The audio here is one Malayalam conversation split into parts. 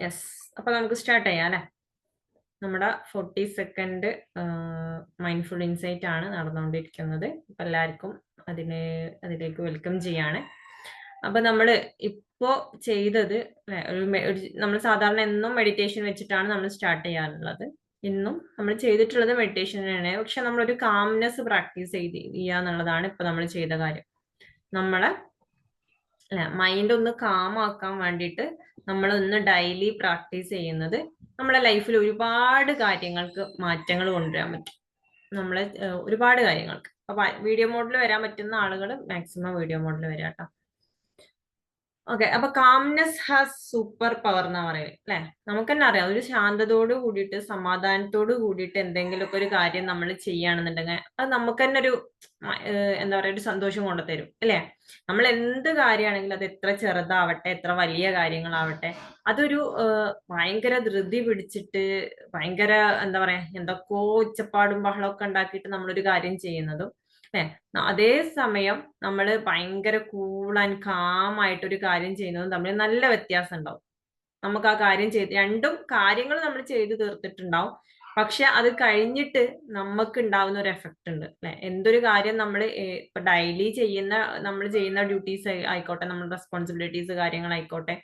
യെസ്. അപ്പൊ നമുക്ക് സ്റ്റാർട്ട് ചെയ്യാം അല്ലെ. നമ്മുടെ 40 സെക്കൻഡ് മൈൻഡ്ഫുൾ ഇൻസൈറ്റ് ആണ് നടന്നുകൊണ്ടിരിക്കുന്നത്. അപ്പൊ എല്ലാവർക്കും അതിലേക്ക് വെൽക്കം ചെയ്യാണ്. അപ്പൊ നമ്മൾ ഇപ്പോ ചെയ്തത് നമ്മൾ സാധാരണ എന്നും മെഡിറ്റേഷൻ വെച്ചിട്ടാണ് നമ്മൾ സ്റ്റാർട്ട് ചെയ്യാറുള്ളത്. ഇന്നും നമ്മൾ ചെയ്തിട്ടുള്ളത് മെഡിറ്റേഷൻ തന്നെയാണ്. പക്ഷെ നമ്മളൊരു കാംനെസ് പ്രാക്ടീസ് ചെയ്യുക എന്നുള്ളതാണ് ഇപ്പൊ നമ്മൾ ചെയ്ത കാര്യം. നമ്മളെ മൈൻഡ് ഒന്ന് കാം ആക്കാൻ വേണ്ടിയിട്ട് നമ്മൾ ഒന്ന് ഡെയിലി പ്രാക്ടീസ് ചെയ്യുന്നത് നമ്മളെ ലൈഫിൽ ഒരുപാട് കാര്യങ്ങൾക്ക് മാറ്റങ്ങൾ കൊണ്ടുവരാൻ പറ്റും. നമ്മളെ ഒരുപാട് കാര്യങ്ങൾക്ക്. അപ്പൊ വീഡിയോ മോഡിൽ വരാൻ പറ്റുന്ന ആളുകൾ മാക്സിമം വീഡിയോ മോഡിൽ വരാം കേട്ടോ. ഓക്കെ. അപ്പൊ കാംനെസ് ഹാസ് സൂപ്പർ പവർ എന്നാ പറയുന്നത് അല്ലെ. നമുക്ക് തന്നെ അറിയാം, ഒരു ശാന്തതയോട് കൂടിയിട്ട് സമാധാനത്തോട് കൂടിയിട്ട് എന്തെങ്കിലുമൊക്കെ ഒരു കാര്യം നമ്മൾ ചെയ്യുകയാണെന്നുണ്ടെങ്കിൽ അത് നമുക്ക് തന്നെ ഒരു എന്താ പറയാ, ഒരു സന്തോഷം കൊണ്ടുതരും അല്ലെ. നമ്മൾ എന്ത് കാര്യമാണെങ്കിലും അത് എത്ര ചെറുതാവട്ടെ എത്ര വലിയ കാര്യങ്ങളാവട്ടെ, അതൊരു ഭയങ്കര ധൃതി പിടിച്ചിട്ട് ഭയങ്കര എന്താ പറയാ, എന്തൊക്കെയോ ഒച്ചപ്പാടും ബഹളമൊക്കെ ഉണ്ടാക്കിയിട്ട് നമ്മളൊരു കാര്യം ചെയ്യുന്നതും അതേ സമയം നമ്മൾ ഭയങ്കര കൂൾ ആൻഡ് കാം ആയിട്ട് ഒരു കാര്യം ചെയ്യുന്നതും തമ്മിൽ നല്ല വ്യത്യാസം ഉണ്ടാവും. നമുക്ക് ആ കാര്യം രണ്ടും കാര്യങ്ങൾ നമ്മൾ ചെയ്ത് തീർത്തിട്ടുണ്ടാവും. പക്ഷെ അത് കഴിഞ്ഞിട്ട് നമുക്ക് ഉണ്ടാവുന്ന ഒരു എഫക്റ്റ് ഉണ്ട് അല്ലെ. എന്തൊരു കാര്യം നമ്മൾ ഇപ്പൊ ഡെയിലി നമ്മൾ ചെയ്യുന്ന ഡ്യൂട്ടീസ് ആയിക്കോട്ടെ, നമ്മുടെ റെസ്പോൺസിബിലിറ്റീസ് കാര്യങ്ങളായിക്കോട്ടെ,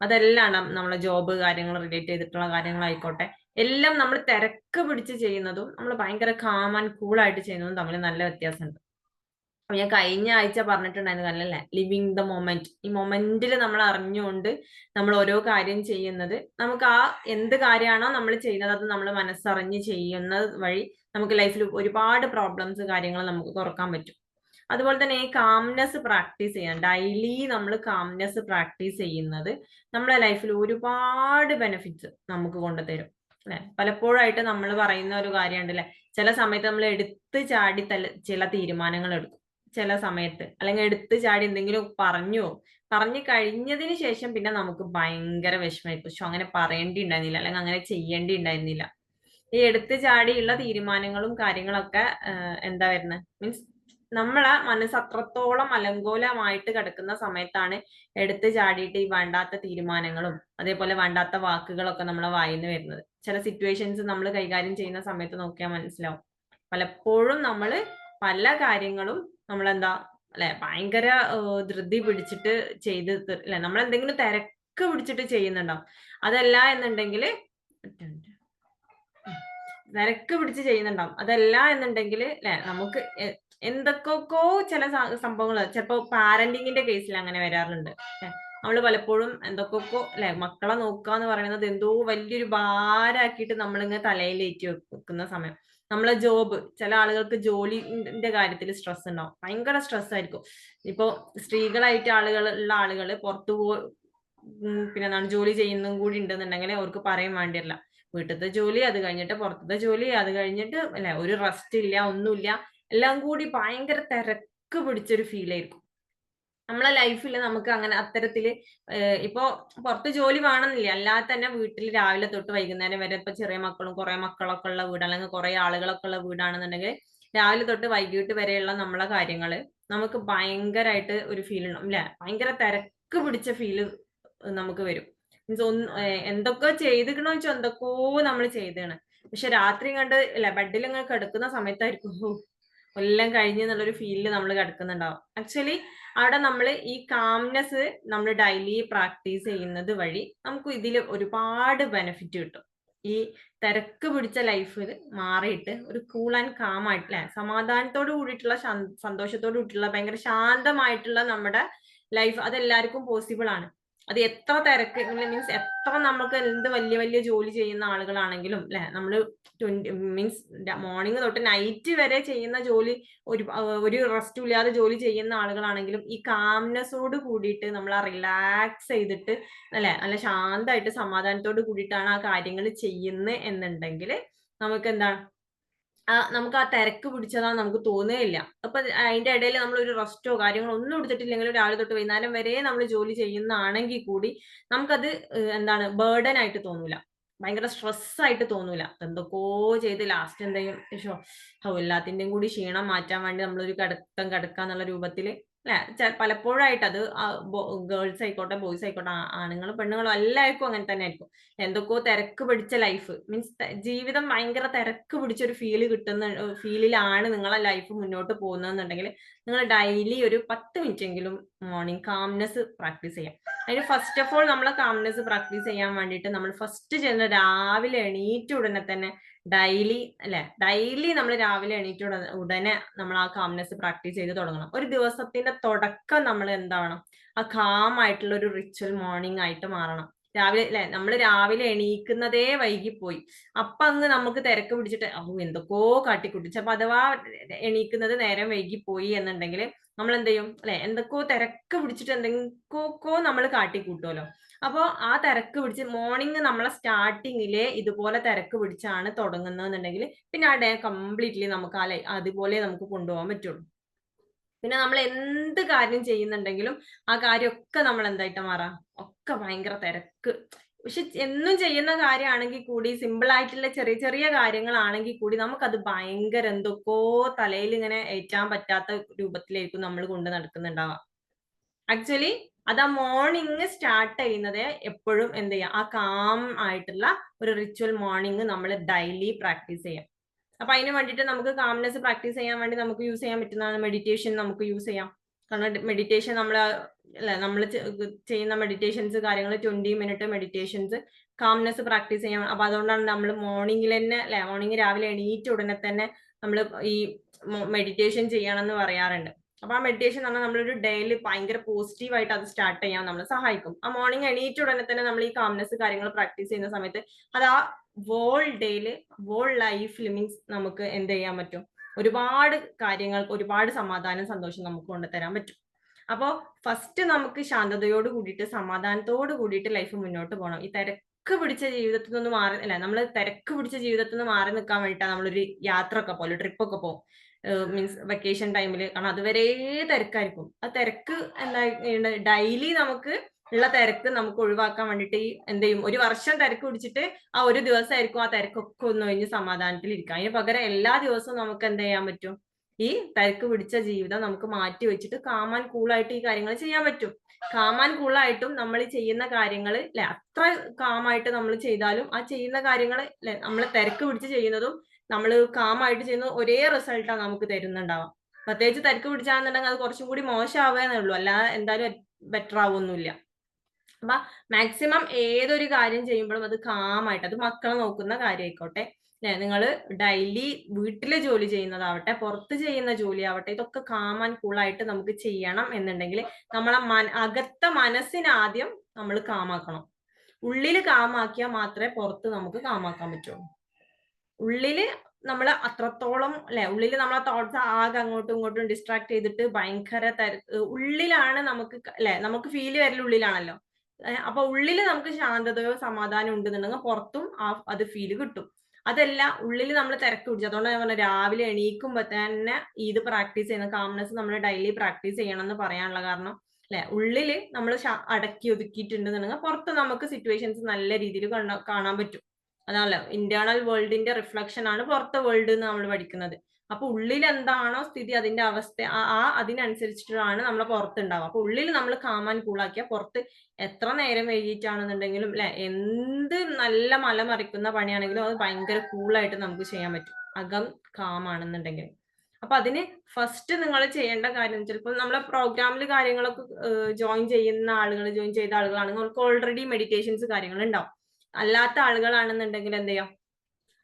അതെല്ലാം നമ്മളെ ജോബ് കാര്യങ്ങൾ റിലേറ്റ് ചെയ്തിട്ടുള്ള കാര്യങ്ങളായിക്കോട്ടെ, എല്ലാം നമ്മൾ തിരക്ക് പിടിച്ച് ചെയ്യുന്നതും നമ്മൾ ഭയങ്കര കാം ആൻഡ് കൂൾ ആയിട്ട് ചെയ്യുന്നതും തമ്മിൽ നല്ല വ്യത്യാസമുണ്ട്. ഞാൻ കഴിഞ്ഞ ആഴ്ച പറഞ്ഞിട്ടുണ്ടായിരുന്നു അല്ലല്ലേ, ലിവിങ് ദ മൊമെന്റ്. ഈ മൊമെന്റിൽ നമ്മൾ അറിഞ്ഞുകൊണ്ട് നമ്മൾ ഓരോ കാര്യം ചെയ്യുന്നത്, നമുക്ക് ആ എന്ത് കാര്യമാണോ നമ്മൾ ചെയ്യുന്നത് അത് നമ്മൾ മനസ്സറിഞ്ഞ് ചെയ്യുന്നത് വഴി നമുക്ക് ലൈഫിൽ ഒരുപാട് പ്രോബ്ലംസ് കാര്യങ്ങൾ നമുക്ക് കുറക്കാൻ പറ്റും. അതുപോലെ തന്നെ ഈ കാംനെസ് പ്രാക്ടീസ് ചെയ്യാൻ ഡെയിലി നമ്മൾ കാംനെസ് പ്രാക്ടീസ് ചെയ്യുന്നത് നമ്മളെ ലൈഫിൽ ഒരുപാട് ബെനിഫിറ്റ്സ് നമുക്ക് കൊണ്ടുതരും അല്ലെ. പലപ്പോഴായിട്ട് നമ്മൾ പറയുന്ന ഒരു കാര്യമുണ്ടല്ലേ, ചില സമയത്ത് നമ്മൾ എടുത്ത് ചാടി ചില തീരുമാനങ്ങൾ എടുക്കും. ചില സമയത്ത് അല്ലെങ്കിൽ എടുത്ത് ചാടി എന്തെങ്കിലും പറഞ്ഞു കഴിഞ്ഞതിന് ശേഷം പിന്നെ നമുക്ക് ഭയങ്കര വിഷമമായിരിക്കും. പക്ഷെ അങ്ങനെ പറയേണ്ടി ഉണ്ടായിരുന്നില്ല, അല്ലെങ്കിൽ അങ്ങനെ ചെയ്യേണ്ടി ഉണ്ടായിരുന്നില്ല. ഈ എടുത്ത് ചാടിയുള്ള തീരുമാനങ്ങളും കാര്യങ്ങളൊക്കെ എന്താ വരുന്നത്, മീൻസ് നമ്മളെ മനസ്സ് അത്രത്തോളം അലങ്കോലമായിട്ട് കിടക്കുന്ന സമയത്താണ് എടുത്ത് ചാടിയിട്ട് ഈ വേണ്ടാത്ത തീരുമാനങ്ങളും അതേപോലെ വേണ്ടാത്ത വാക്കുകളൊക്കെ നമ്മളെ വായിന്ന് വരുന്നത്. ചില സിറ്റുവേഷൻസ് നമ്മൾ കൈകാര്യം ചെയ്യുന്ന സമയത്ത് നോക്കിയാൽ മനസ്സിലാവും. പലപ്പോഴും നമ്മൾ പല കാര്യങ്ങളും നമ്മളെന്താ അല്ലെ ഭയങ്കര ധൃതി പിടിച്ചിട്ട് അല്ലെ, നമ്മൾ എന്തെങ്കിലും തിരക്ക് പിടിച്ചിട്ട് ചെയ്യുന്നുണ്ടാവും. അതല്ല എന്നുണ്ടെങ്കിൽ തിരക്ക് പിടിച്ച് ചെയ്യുന്നുണ്ടാവും. അതല്ല എന്നുണ്ടെങ്കിൽ അല്ലെ, നമുക്ക് എന്തൊക്കെയൊക്കെയോ ചില സംഭവങ്ങൾ ചിലപ്പോ പാരന്റിങ്ങിന്റെ കേസിൽ അങ്ങനെ വരാറുണ്ട്. നമ്മൾ പലപ്പോഴും എന്തൊക്കെയൊക്കെ അല്ലെ, മക്കളെ നോക്കുക എന്ന് പറയുന്നത് എന്തോ വലിയൊരു ഭാരമാക്കിയിട്ട് നമ്മളിങ്ങനെ തലയിലേറ്റി വെക്കുന്ന സമയം. നമ്മളെ ജോബ്, ചില ആളുകൾക്ക് ജോലിന്റെ കാര്യത്തിൽ സ്ട്രെസ് ഉണ്ടാവും, ഭയങ്കര സ്ട്രെസ് ആയിരിക്കും. ഇപ്പോ സ്ത്രീകളായിട്ട് ഉള്ള ആളുകൾ പുറത്തു പിന്നെ എന്താണ് ജോലി ചെയ്യുന്നതും കൂടി ഉണ്ടെന്നുണ്ടെങ്കിൽ അവർക്ക് പറയാൻ വേണ്ടിയല്ല. വീട്ടിലത്തെ ജോലി, അത് കഴിഞ്ഞിട്ട് പുറത്തത്തെ ജോലി, അത് കഴിഞ്ഞിട്ട് അല്ലെ ഒരു റെസ്റ്റ് ഇല്ല, ഒന്നുമില്ല. എല്ലാം കൂടി ഭയങ്കര തിരക്ക് പിടിച്ചൊരു ഫീൽ ആയിരിക്കും നമ്മളെ ലൈഫിൽ. നമുക്ക് അങ്ങനെ അത്തരത്തില് ഇപ്പൊ പുറത്ത് ജോലി വേണമെന്നില്ല, അല്ലാതെ തന്നെ വീട്ടിൽ രാവിലെ തൊട്ട് വൈകുന്നേരം വരെ, ഇപ്പൊ ചെറിയ മക്കളും കുറെ മക്കളൊക്കെ ഉള്ള വീട് അല്ലെങ്കിൽ കുറെ ആളുകളൊക്കെ ഉള്ള വീടാണെന്നുണ്ടെങ്കിൽ രാവിലെ തൊട്ട് വൈകിട്ട് വരെയുള്ള നമ്മളെ കാര്യങ്ങള് നമുക്ക് ഭയങ്കരമായിട്ട് ഒരു ഫീൽ ഉണ്ടാവും അല്ലെ. ഭയങ്കര തിരക്ക് പിടിച്ച ഫീല് നമുക്ക് വരും. മീൻസ് എന്തൊക്കെ ചെയ്തിക്കണോ വെച്ചാൽ എന്തൊക്കെയോ നമ്മൾ ചെയ്താണ്. പക്ഷെ രാത്രി കണ്ട് അല്ലെ ബെഡിൽ ഇങ്ങനെ കിടക്കുന്ന സമയത്തായിരിക്കും എല്ലാം കഴിഞ്ഞ് എന്നുള്ളൊരു ഫീലിൽ നമ്മൾ കിടക്കുന്നുണ്ടാവും. ആക്ച്വലി അവിടെ നമ്മൾ ഈ കാംനെസ് നമ്മൾ ഡെയിലി പ്രാക്ടീസ് ചെയ്യുന്നത് വഴി നമുക്ക് ഇതിൽ ഒരുപാട് ബെനിഫിറ്റ് കിട്ടും. ഈ തിരക്ക് പിടിച്ച ലൈഫ് മാറിയിട്ട് ഒരു കൂൾ ആൻഡ് കാം ആയിട്ടില്ലേ, സമാധാനത്തോട് കൂടിയിട്ടുള്ള സന്തോഷത്തോട് കൂടിയിട്ടുള്ള ഭയങ്കര ശാന്തമായിട്ടുള്ള നമ്മുടെ ലൈഫ്, അതെല്ലാവർക്കും പോസിബിൾ ആണ്. അത് എത്ര തിരക്ക് മീൻസ് എത്ര നമുക്ക് എന്ത് വലിയ വലിയ ജോലി ചെയ്യുന്ന ആളുകളാണെങ്കിലും അല്ലെ, നമ്മൾ മീൻസ് മോർണിംഗ് തൊട്ട് നൈറ്റ് വരെ ചെയ്യുന്ന ജോലി, ഒരു റെസ്റ്റും ഇല്ലാതെ ജോലി ചെയ്യുന്ന ആളുകളാണെങ്കിലും ഈ കാംനെസ്സോട് കൂടിയിട്ട് നമ്മൾ ആ റിലാക്സ് ചെയ്തിട്ട് അല്ലെ നല്ല ശാന്തമായിട്ട് സമാധാനത്തോട് കൂടിയിട്ടാണ് ആ കാര്യങ്ങൾ ചെയ്യുന്നത് എന്നുണ്ടെങ്കിൽ നമുക്ക് എന്താണ് നമുക്ക് ആ തിരക്ക് പിടിച്ചതാന്ന് നമുക്ക് തോന്നുകയില്ല. അപ്പൊ അതിന്റെ ഇടയിൽ നമ്മൾ ഒരു റെസ്റ്റോ കാര്യങ്ങളോ ഒന്നും എടുത്തിട്ടില്ലെങ്കിലും രാവിലെ തൊട്ട് വൈകുന്നേരം വരെ നമ്മൾ ജോലി ചെയ്യുന്നതാണെങ്കിൽ കൂടി നമുക്കത് എന്താണ് ബേർഡൻ ആയിട്ട് തോന്നൂല, ഭയങ്കര സ്ട്രെസ് ആയിട്ട് തോന്നൂല. എന്തൊക്കെയോ ചെയ്ത് ലാസ്റ്റ് എന്തെങ്കിലും എല്ലാത്തിന്റെയും കൂടി ക്ഷീണം മാറ്റാൻ വേണ്ടി നമ്മളൊരു കിടക്കാന്നുള്ള രൂപത്തില് പലപ്പോഴായിട്ട് അത് ഗേൾസ് ആയിക്കോട്ടെ, ബോയ്സ് ആയിക്കോട്ടെ, ആണുങ്ങളും പെണ്ണുങ്ങളും എല്ലാവർക്കും അങ്ങനെ തന്നെ ആയിരിക്കും. എന്തൊക്കെയോ തിരക്ക് പിടിച്ച ലൈഫ് മീൻസ് ജീവിതം ഭയങ്കര തിരക്ക് പിടിച്ചൊരു ഫീലിലാണ് നിങ്ങളെ ലൈഫ് മുന്നോട്ട് പോകുന്നതെന്നുണ്ടെങ്കിൽ നിങ്ങൾ ഡെയിലി ഒരു 10 മിനിറ്റെങ്കിലും മോർണിംഗ് കാംനെസ് പ്രാക്ടീസ് ചെയ്യാം. അതിന് ഫസ്റ്റ് ഓഫ് ഓൾ നമ്മൾ കാംനെസ് പ്രാക്ടീസ് ചെയ്യാൻ വേണ്ടിയിട്ട് നമ്മൾ ഫസ്റ്റ് ചെയ്യുന്ന രാവിലെ എണീറ്റ ഉടനെ തന്നെ ഡെയിലി നമ്മൾ രാവിലെ എണീറ്റ ഉടനെ നമ്മൾ ആ കാംനെസ് പ്രാക്ടീസ് ചെയ്ത് തുടങ്ങണം. ഒരു ദിവസത്തിന്റെ തുടക്കം നമ്മൾ എന്താവണം, ആ കാം ആയിട്ടുള്ള ഒരു റിച്വൽ മോർണിംഗ് ആയിട്ട് മാറണം. നമ്മൾ രാവിലെ എണീക്കുന്നതേ വൈകിപ്പോയി, അപ്പൊ അങ്ങ് നമുക്ക് തിരക്ക് പിടിച്ചിട്ട് എന്തൊക്കെയോ കാട്ടിക്കുട്ടിച്ച്, അപ്പൊ അഥവാ എണീക്കുന്നത് നേരം വൈകിപ്പോയി എന്നുണ്ടെങ്കിൽ നമ്മൾ എന്ത് ചെയ്യും എന്തൊക്കെയോ തിരക്ക് പിടിച്ചിട്ട് എന്തൊക്കെയോ നമ്മൾ കാട്ടിക്കൂട്ടുമല്ലോ. അപ്പോൾ ആ തിരക്ക് പിടിച്ച് മോർണിംഗ് നമ്മളെ സ്റ്റാർട്ടിങ്ങിലെ ഇതുപോലെ തിരക്ക് പിടിച്ചാണ് തുടങ്ങുന്നതെന്നുണ്ടെങ്കിൽ പിന്നെ ആ ഡേ കംപ്ലീറ്റ്ലി നമുക്ക് അതുപോലെ നമുക്ക് കൊണ്ടുപോകാൻ പറ്റുള്ളൂ. പിന്നെ നമ്മൾ എന്ത് കാര്യം ചെയ്യുന്നുണ്ടെങ്കിലും ആ കാര്യമൊക്കെ നമ്മൾ എന്തായിട്ട് മാറാം, ഒക്കെ ഭയങ്കര തിരക്ക്. പക്ഷെ എന്നും ചെയ്യുന്ന കാര്യമാണെങ്കിൽ കൂടി, സിമ്പിൾ ആയിട്ടുള്ള ചെറിയ ചെറിയ കാര്യങ്ങളാണെങ്കിൽ കൂടി നമുക്കത് ഭയങ്കര എന്തൊക്കെയോ തലയിൽ ഇങ്ങനെ ഏറ്റാൻ പറ്റാത്ത രൂപത്തിലായിരിക്കും നമ്മൾ കൊണ്ട് നടക്കുന്നുണ്ടാവുക. ആക്ച്വലി അത് ആ മോർണിംഗ് സ്റ്റാർട്ട് ചെയ്യുന്നത് എപ്പോഴും എന്ത് ചെയ്യാം, ആ കാം ആയിട്ടുള്ള ഒരു റിച്വൽ മോർണിംഗ് നമ്മൾ ഡെയിലി പ്രാക്ടീസ് ചെയ്യാം. അപ്പൊ അതിന് വേണ്ടിയിട്ട് നമുക്ക് കാംനെസ് പ്രാക്ടീസ് ചെയ്യാൻ വേണ്ടി നമുക്ക് യൂസ് ചെയ്യാൻ പറ്റുന്നതാണ് മെഡിറ്റേഷൻ. നമുക്ക് യൂസ് ചെയ്യാം. കാരണം മെഡിറ്റേഷൻ നമ്മൾ ചെയ്യുന്ന മെഡിറ്റേഷൻസ് കാര്യങ്ങൾ 20 മിനിറ്റ് മെഡിറ്റേഷൻസ് കാംനെസ് പ്രാക്ടീസ് ചെയ്യാം. അപ്പൊ അതുകൊണ്ടാണ് നമ്മൾ മോർണിംഗിൽ തന്നെ മോർണിംഗ് രാവിലെ എണീറ്റ ഉടനെ തന്നെ നമ്മൾ ഈ മെഡിറ്റേഷൻ ചെയ്യണം എന്ന് പറയാറുണ്ട്. അപ്പൊ ആ മെഡിറ്റേഷൻ എന്ന് പറഞ്ഞാൽ നമ്മളൊരു ഡേയിൽ ഭയങ്കര പോസിറ്റീവായിട്ട് അത് സ്റ്റാർട്ട് ചെയ്യാൻ നമ്മളെ സഹായിക്കും. ആ മോർണിംഗ് എണീറ്റ ഉടനെ തന്നെ നമ്മൾ ഈ കാംനെസ് കാര്യങ്ങൾ പ്രാക്ടീസ് ചെയ്യുന്ന സമയത്ത് അത് ആ വോൾ ഡേയില് വോൾ ലൈഫിൽ മീൻസ് നമുക്ക് എന്ത് ചെയ്യാൻ പറ്റും, ഒരുപാട് കാര്യങ്ങൾ, ഒരുപാട് സമാധാനം, സന്തോഷം നമുക്ക് കൊണ്ടുതരാൻ പറ്റും. അപ്പോൾ ഫസ്റ്റ് നമുക്ക് ശാന്തതയോട് കൂടിയിട്ട് സമാധാനത്തോട് കൂടിയിട്ട് ലൈഫ് മുന്നോട്ട് പോകണം. ഈ തിരക്ക് പിടിച്ച ജീവിതത്തിൽ നിന്ന് നമ്മൾ തിരക്ക് പിടിച്ച ജീവിതത്തിൽ നിന്ന് മാറി നിൽക്കാൻ വേണ്ടിയിട്ടാണ് നമ്മളൊരു യാത്ര ഒക്കെ പോലെ ട്രിപ്പൊക്കെ പോകും. മീൻസ് വെക്കേഷൻ ടൈമിൽ. കാരണം അതുവരെ തിരക്കായിരിക്കും. ആ തിരക്ക് ഡെയിലി നമുക്ക് ഉള്ള തിരക്ക് നമുക്ക് ഒഴിവാക്കാൻ വേണ്ടിയിട്ട് എന്ത് ചെയ്യും, ഒരു വർഷം തിരക്ക് പിടിച്ചിട്ട് ആ ഒരു ദിവസമായിരിക്കും ആ തിരക്കൊക്കെ ഒന്ന് കഴിഞ്ഞ് സമാധാനത്തിൽ ഇരിക്കാം. അതിന് പകരം എല്ലാ ദിവസവും നമുക്ക് എന്ത് ചെയ്യാൻ പറ്റും, ഈ തിരക്ക് പിടിച്ച ജീവിതം നമുക്ക് മാറ്റി വെച്ചിട്ട് കാമാൻ കൂളായിട്ട് ഈ കാര്യങ്ങൾ ചെയ്യാൻ പറ്റും. കാമാൻ കൂളായിട്ടും നമ്മൾ ചെയ്യുന്ന കാര്യങ്ങൾ അത്ര കാമായിട്ട് നമ്മൾ ചെയ്താലും ആ ചെയ്യുന്ന കാര്യങ്ങൾ നമ്മൾ തിരക്ക് പിടിച്ച് ചെയ്യുന്നതും നമ്മൾ കാമായിട്ട് ചെയ്യുന്ന ഒരേ റിസൾട്ടാണ് നമുക്ക് തരുന്നുണ്ടാവാം. പ്രത്യേകിച്ച് തിരക്ക് പിടിച്ചാണെന്നുണ്ടെങ്കിൽ അത് കുറച്ചും കൂടി മോശമാവുകയെന്നേ ഉള്ളൂ, അല്ലാതെ എന്തായാലും ബെറ്റർ ആവുമൊന്നുമില്ല. അപ്പൊ മാക്സിമം ഏതൊരു കാര്യം ചെയ്യുമ്പോഴും അത് കാമായിട്ട്, അത് മക്കളെ നോക്കുന്ന കാര്യമായിക്കോട്ടെ, നിങ്ങൾ ഡെയിലി വീട്ടിലെ ജോലി ചെയ്യുന്നതാവട്ടെ, പുറത്ത് ചെയ്യുന്ന ജോലി ആവട്ടെ, ഇതൊക്കെ കാം ആൻഡ് കൂളായിട്ട് നമുക്ക് ചെയ്യണം എന്നുണ്ടെങ്കിൽ നമ്മളെ അകത്തെ മനസ്സിനെ ആദ്യം നമ്മൾ കാമാക്കണം. ഉള്ളില് കാമാക്കിയാൽ മാത്രമേ പുറത്ത് നമുക്ക് കാമാക്കാൻ പറ്റുള്ളൂ. ഉള്ളില് നമ്മൾ അത്രത്തോളം ഉള്ളില് നമ്മളെ തോട്ട്സ് ആകെ അങ്ങോട്ടും ഇങ്ങോട്ടും ഡിസ്ട്രാക്ട് ചെയ്തിട്ട് ഭയങ്കര ഉള്ളിലാണ് നമുക്ക് നമുക്ക് ഫീല് വരൽ ഉള്ളിലാണല്ലോ. അപ്പൊ ഉള്ളില് നമുക്ക് ശാന്തതയോ സമാധാനം ഉണ്ടെന്നുണ്ടെങ്കിൽ പുറത്തും അത് ഫീല് കിട്ടും. അതല്ല ഉള്ളിൽ നമ്മൾ തിരക്ക് പിടിച്ചു, അതുകൊണ്ട് ഞാൻ പറഞ്ഞ രാവിലെ എണീക്കുമ്പോ തന്നെ ഇത് പ്രാക്ടീസ് ചെയ്യുന്ന കാംനെസ് നമ്മൾ ഡെയിലി പ്രാക്ടീസ് ചെയ്യണം എന്ന് പറയാനുള്ള കാരണം ഉള്ളില് നമ്മൾ അടക്കി ഒതുക്കിയിട്ടുണ്ടെന്നുണ്ടെങ്കിൽ പുറത്ത് നമുക്ക് സിറ്റുവേഷൻസ് നല്ല രീതിയിൽ കാണാൻ പറ്റും. അതാണല്ലോ ഇന്റേണൽ വേൾഡിന്റെ റിഫ്ലക്ഷൻ ആണ് പുറത്തെ വേൾഡ് എന്ന് നമ്മൾ പഠിക്കുന്നത്. അപ്പൊ ഉള്ളിൽ എന്താണോ സ്ഥിതി, അതിന്റെ അവസ്ഥ അതിനനുസരിച്ചിട്ടാണ് നമ്മളെ പുറത്തുണ്ടാവുക. അപ്പൊ ഉള്ളിൽ നമ്മൾ കാമാൻ കൂളാക്കിയാൽ പുറത്ത് എത്ര നേരം വൈകിട്ടാണെന്നുണ്ടെങ്കിലും എന്ത് നല്ല മലമറിക്കുന്ന പണിയാണെങ്കിലും അത് ഭയങ്കര കൂളായിട്ട് നമുക്ക് ചെയ്യാൻ പറ്റും, അകം കാമാണെന്നുണ്ടെങ്കിൽ. അപ്പൊ അതിന് ഫസ്റ്റ് നിങ്ങൾ ചെയ്യേണ്ട കാര്യം, ചിലപ്പോൾ നമ്മളെ പ്രോഗ്രാമിൽ കാര്യങ്ങളൊക്കെ ജോയിൻ ചെയ്ത ആളുകളാണെങ്കിൽ അവർക്ക് ഓൾറെഡി മെഡിറ്റേഷൻസ് കാര്യങ്ങൾ ഉണ്ടാവും. അല്ലാത്ത ആളുകളാണെന്നുണ്ടെങ്കിൽ എന്ത് ചെയ്യാം,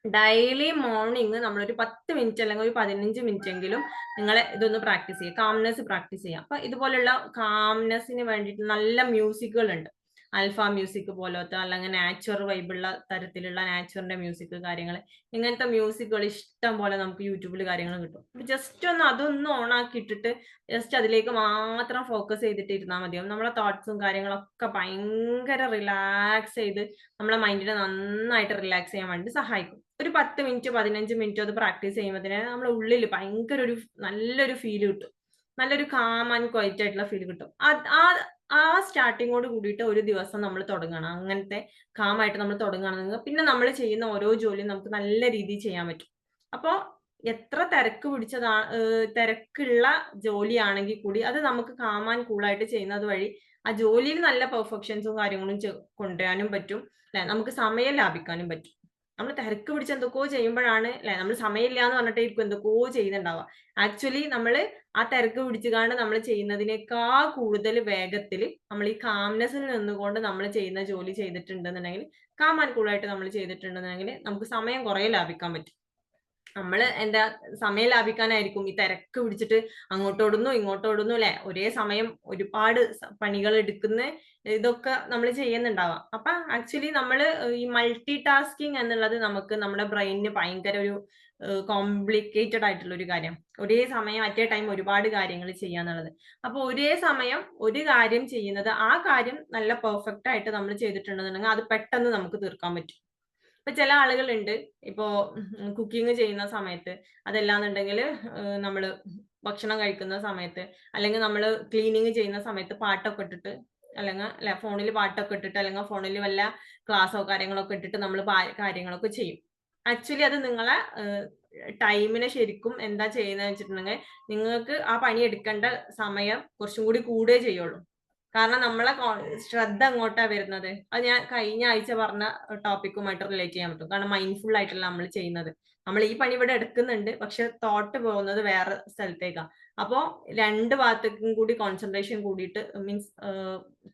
ഡെയിലി മോർണിംഗ് നമ്മളൊരു 10 മിനിറ്റ് അല്ലെങ്കിൽ ഒരു 15 മിനിറ്റ് എങ്കിലും നിങ്ങൾ ഇതൊന്ന് പ്രാക്ടീസ് ചെയ്യുക, കാംനെസ് പ്രാക്ടീസ് ചെയ്യുക. അപ്പൊ ഇതുപോലുള്ള കാംനെസ്സിന് വേണ്ടിയിട്ട് നല്ല മ്യൂസിക്കുകൾ ഉണ്ട്. അൽഫ മ്യൂസിക് പോലത്തെ, അല്ലെങ്കിൽ നാച്ചുറൽ വൈബുള്ള തരത്തിലുള്ള നാച്ചുറിന്റെ മ്യൂസിക് കാര്യങ്ങൾ, ഇങ്ങനത്തെ മ്യൂസിക്കുകൾ ഇഷ്ടം പോലെ നമുക്ക് യൂട്യൂബിൽ കാര്യങ്ങൾ കിട്ടും. ജസ്റ്റ് ഒന്ന് അതൊന്ന് ഓൺ ആക്കി ഇട്ടിട്ട് ജസ്റ്റ് അതിലേക്ക് മാത്രം ഫോക്കസ് ചെയ്തിട്ട് ഇരുന്നാൽ മതിയാവും. നമ്മളെ തോട്ട്സും കാര്യങ്ങളൊക്കെ ഭയങ്കര റിലാക്സ് ചെയ്ത് നമ്മളെ മൈൻഡിനെ നന്നായിട്ട് റിലാക്സ് ചെയ്യാൻ വേണ്ടി സഹായിക്കും. ഒരു 10 മിനിറ്റ് 15 മിനിറ്റ് അത് പ്രാക്ടീസ് ചെയ്യുമ്പോൾ തന്നെ നമ്മുടെ ഉള്ളിൽ ഭയങ്കര നല്ലൊരു ഫീൽ കിട്ടും. നല്ലൊരു കാം ആൻഡ് ക്വയറ്റ് ആയിട്ടുള്ള ഫീൽ കിട്ടും. ആ സ്റ്റാർട്ടിങ്ങോട് കൂടിയിട്ട് ഒരു ദിവസം നമ്മൾ തുടങ്ങണം. അങ്ങനത്തെ കാമായിട്ട് നമ്മൾ തുടങ്ങുകയാണെങ്കിൽ പിന്നെ നമ്മൾ ചെയ്യുന്ന ഓരോ ജോലിയും നമുക്ക് നല്ല രീതിയിൽ ചെയ്യാൻ പറ്റും. അപ്പോൾ എത്ര തിരക്ക് പിടിച്ചതാ തിരക്കുള്ള ജോലിയാണെങ്കിൽ കൂടി അത് നമുക്ക് കാം ആൻഡ് കൂളായിട്ട് ചെയ്യുന്നത് വഴി ആ ജോലിയിൽ നല്ല പെർഫെക്ഷൻസും കാര്യങ്ങളും കൊണ്ടുവരാനും പറ്റും അല്ലെ, നമുക്ക് സമയം ലാഭിക്കാനും പറ്റും. നമ്മൾ തിരക്ക് പിടിച്ച് എന്തൊക്കെയോ ചെയ്യുമ്പോഴാണ് അല്ലെ നമ്മൾ സമയമില്ല എന്ന് പറഞ്ഞിട്ടായിരിക്കും എന്തൊക്കെയോ ചെയ്യുന്നുണ്ടാവുക. ആക്ച്വലി നമ്മൾ ആ തിരക്ക് പിടിച്ചുകൊണ്ട് നമ്മൾ ചെയ്യുന്നതിനേക്കാൾ കൂടുതൽ വേഗത്തിൽ നമ്മൾ ഈ കാംനെസ്സിൽ നിന്നുകൊണ്ട് നമ്മൾ ചെയ്യുന്ന ജോലി ചെയ്തിട്ടുണ്ടെന്നുണ്ടെങ്കിൽ, കാം ആൻഡ് കൂളായിട്ട് നമ്മൾ ചെയ്തിട്ടുണ്ടെന്നുണ്ടെങ്കിൽ നമുക്ക് സമയം കുറെ ലാഭിക്കാൻ പറ്റും. നമ്മള് എന്താ സമയം ലാഭിക്കാനായിരിക്കും ഈ തിരക്ക് പിടിച്ചിട്ട് അങ്ങോട്ടോടുന്നു ഇങ്ങോട്ടോടുന്നു അല്ലെ, ഒരേ സമയം ഒരുപാട് പണികൾ എടുക്കുന്ന ഇതൊക്കെ നമ്മൾ ചെയ്യുന്നുണ്ടാവാം. അപ്പൊ ആക്ച്വലി നമ്മള് ഈ മൾട്ടി ടാസ്കിങ് എന്നുള്ളത് നമുക്ക് നമ്മുടെ ബ്രെയിനിന് ഭയങ്കര ഒരു കോംപ്ലിക്കേറ്റഡ് ആയിട്ടുള്ള ഒരു കാര്യം. ഒരേ സമയം അറ്റ് എ ടൈം ഒരുപാട് കാര്യങ്ങൾ ചെയ്യാന്നുള്ളത്. അപ്പൊ ഒരേ സമയം ഒരു കാര്യം ചെയ്യുന്നത് ആ കാര്യം നല്ല പെർഫെക്റ്റ് ആയിട്ട് നമ്മൾ ചെയ്തിട്ടുണ്ടെന്നുണ്ടെങ്കിൽ അത് പെട്ടെന്ന് നമുക്ക് തീർക്കാൻ പറ്റും. ഇപ്പൊ ചില ആളുകളുണ്ട്, ഇപ്പോ കുക്കിംഗ് ചെയ്യുന്ന സമയത്ത്, അതല്ലാന്നുണ്ടെങ്കിൽ നമ്മള് ഭക്ഷണം കഴിക്കുന്ന സമയത്ത്, അല്ലെങ്കിൽ നമ്മൾ ക്ലീനിങ് ചെയ്യുന്ന സമയത്ത് പാട്ടൊക്കെ ഇട്ടിട്ട്, അല്ലെങ്കിൽ ഫോണിൽ പാട്ടൊക്കെ ഇട്ടിട്ട്, അല്ലെങ്കിൽ ഫോണിൽ വല്ല ക്ലാസ്സോ കാര്യങ്ങളൊക്കെ ഇട്ടിട്ട് നമ്മൾ കാര്യങ്ങളൊക്കെ ചെയ്യും. ആക്ച്വലി അത് നിങ്ങളെ ടൈമിനെ ശരിക്കും എന്താ ചെയ്യുന്നത് വെച്ചിട്ടുണ്ടെങ്കിൽ, നിങ്ങൾക്ക് ആ പണി എടുക്കേണ്ട സമയം കുറച്ചും കൂടി കൂടുകയേ ചെയ്യുള്ളൂ. കാരണം നമ്മളെ ശ്രദ്ധ എങ്ങോട്ടാ വരുന്നത്, അത് ഞാൻ കഴിഞ്ഞ ആഴ്ച പറഞ്ഞ ടോപ്പിക്കുമായിട്ട് റിലേറ്റ് ചെയ്യാൻ പറ്റും. കാരണം മൈൻഡ്ഫുൾ ആയിട്ടല്ല നമ്മൾ ചെയ്യുന്നത്. നമ്മൾ ഈ പണി ഇവിടെ എടുക്കുന്നുണ്ട്, പക്ഷെ തോട്ട് പോകുന്നത് വേറെ സ്ഥലത്തേക്കാ. അപ്പോ രണ്ട് ഭാഗത്തേക്കും കൂടി കോൺസെൻട്രേഷൻ കൂടിയിട്ട് മീൻസ്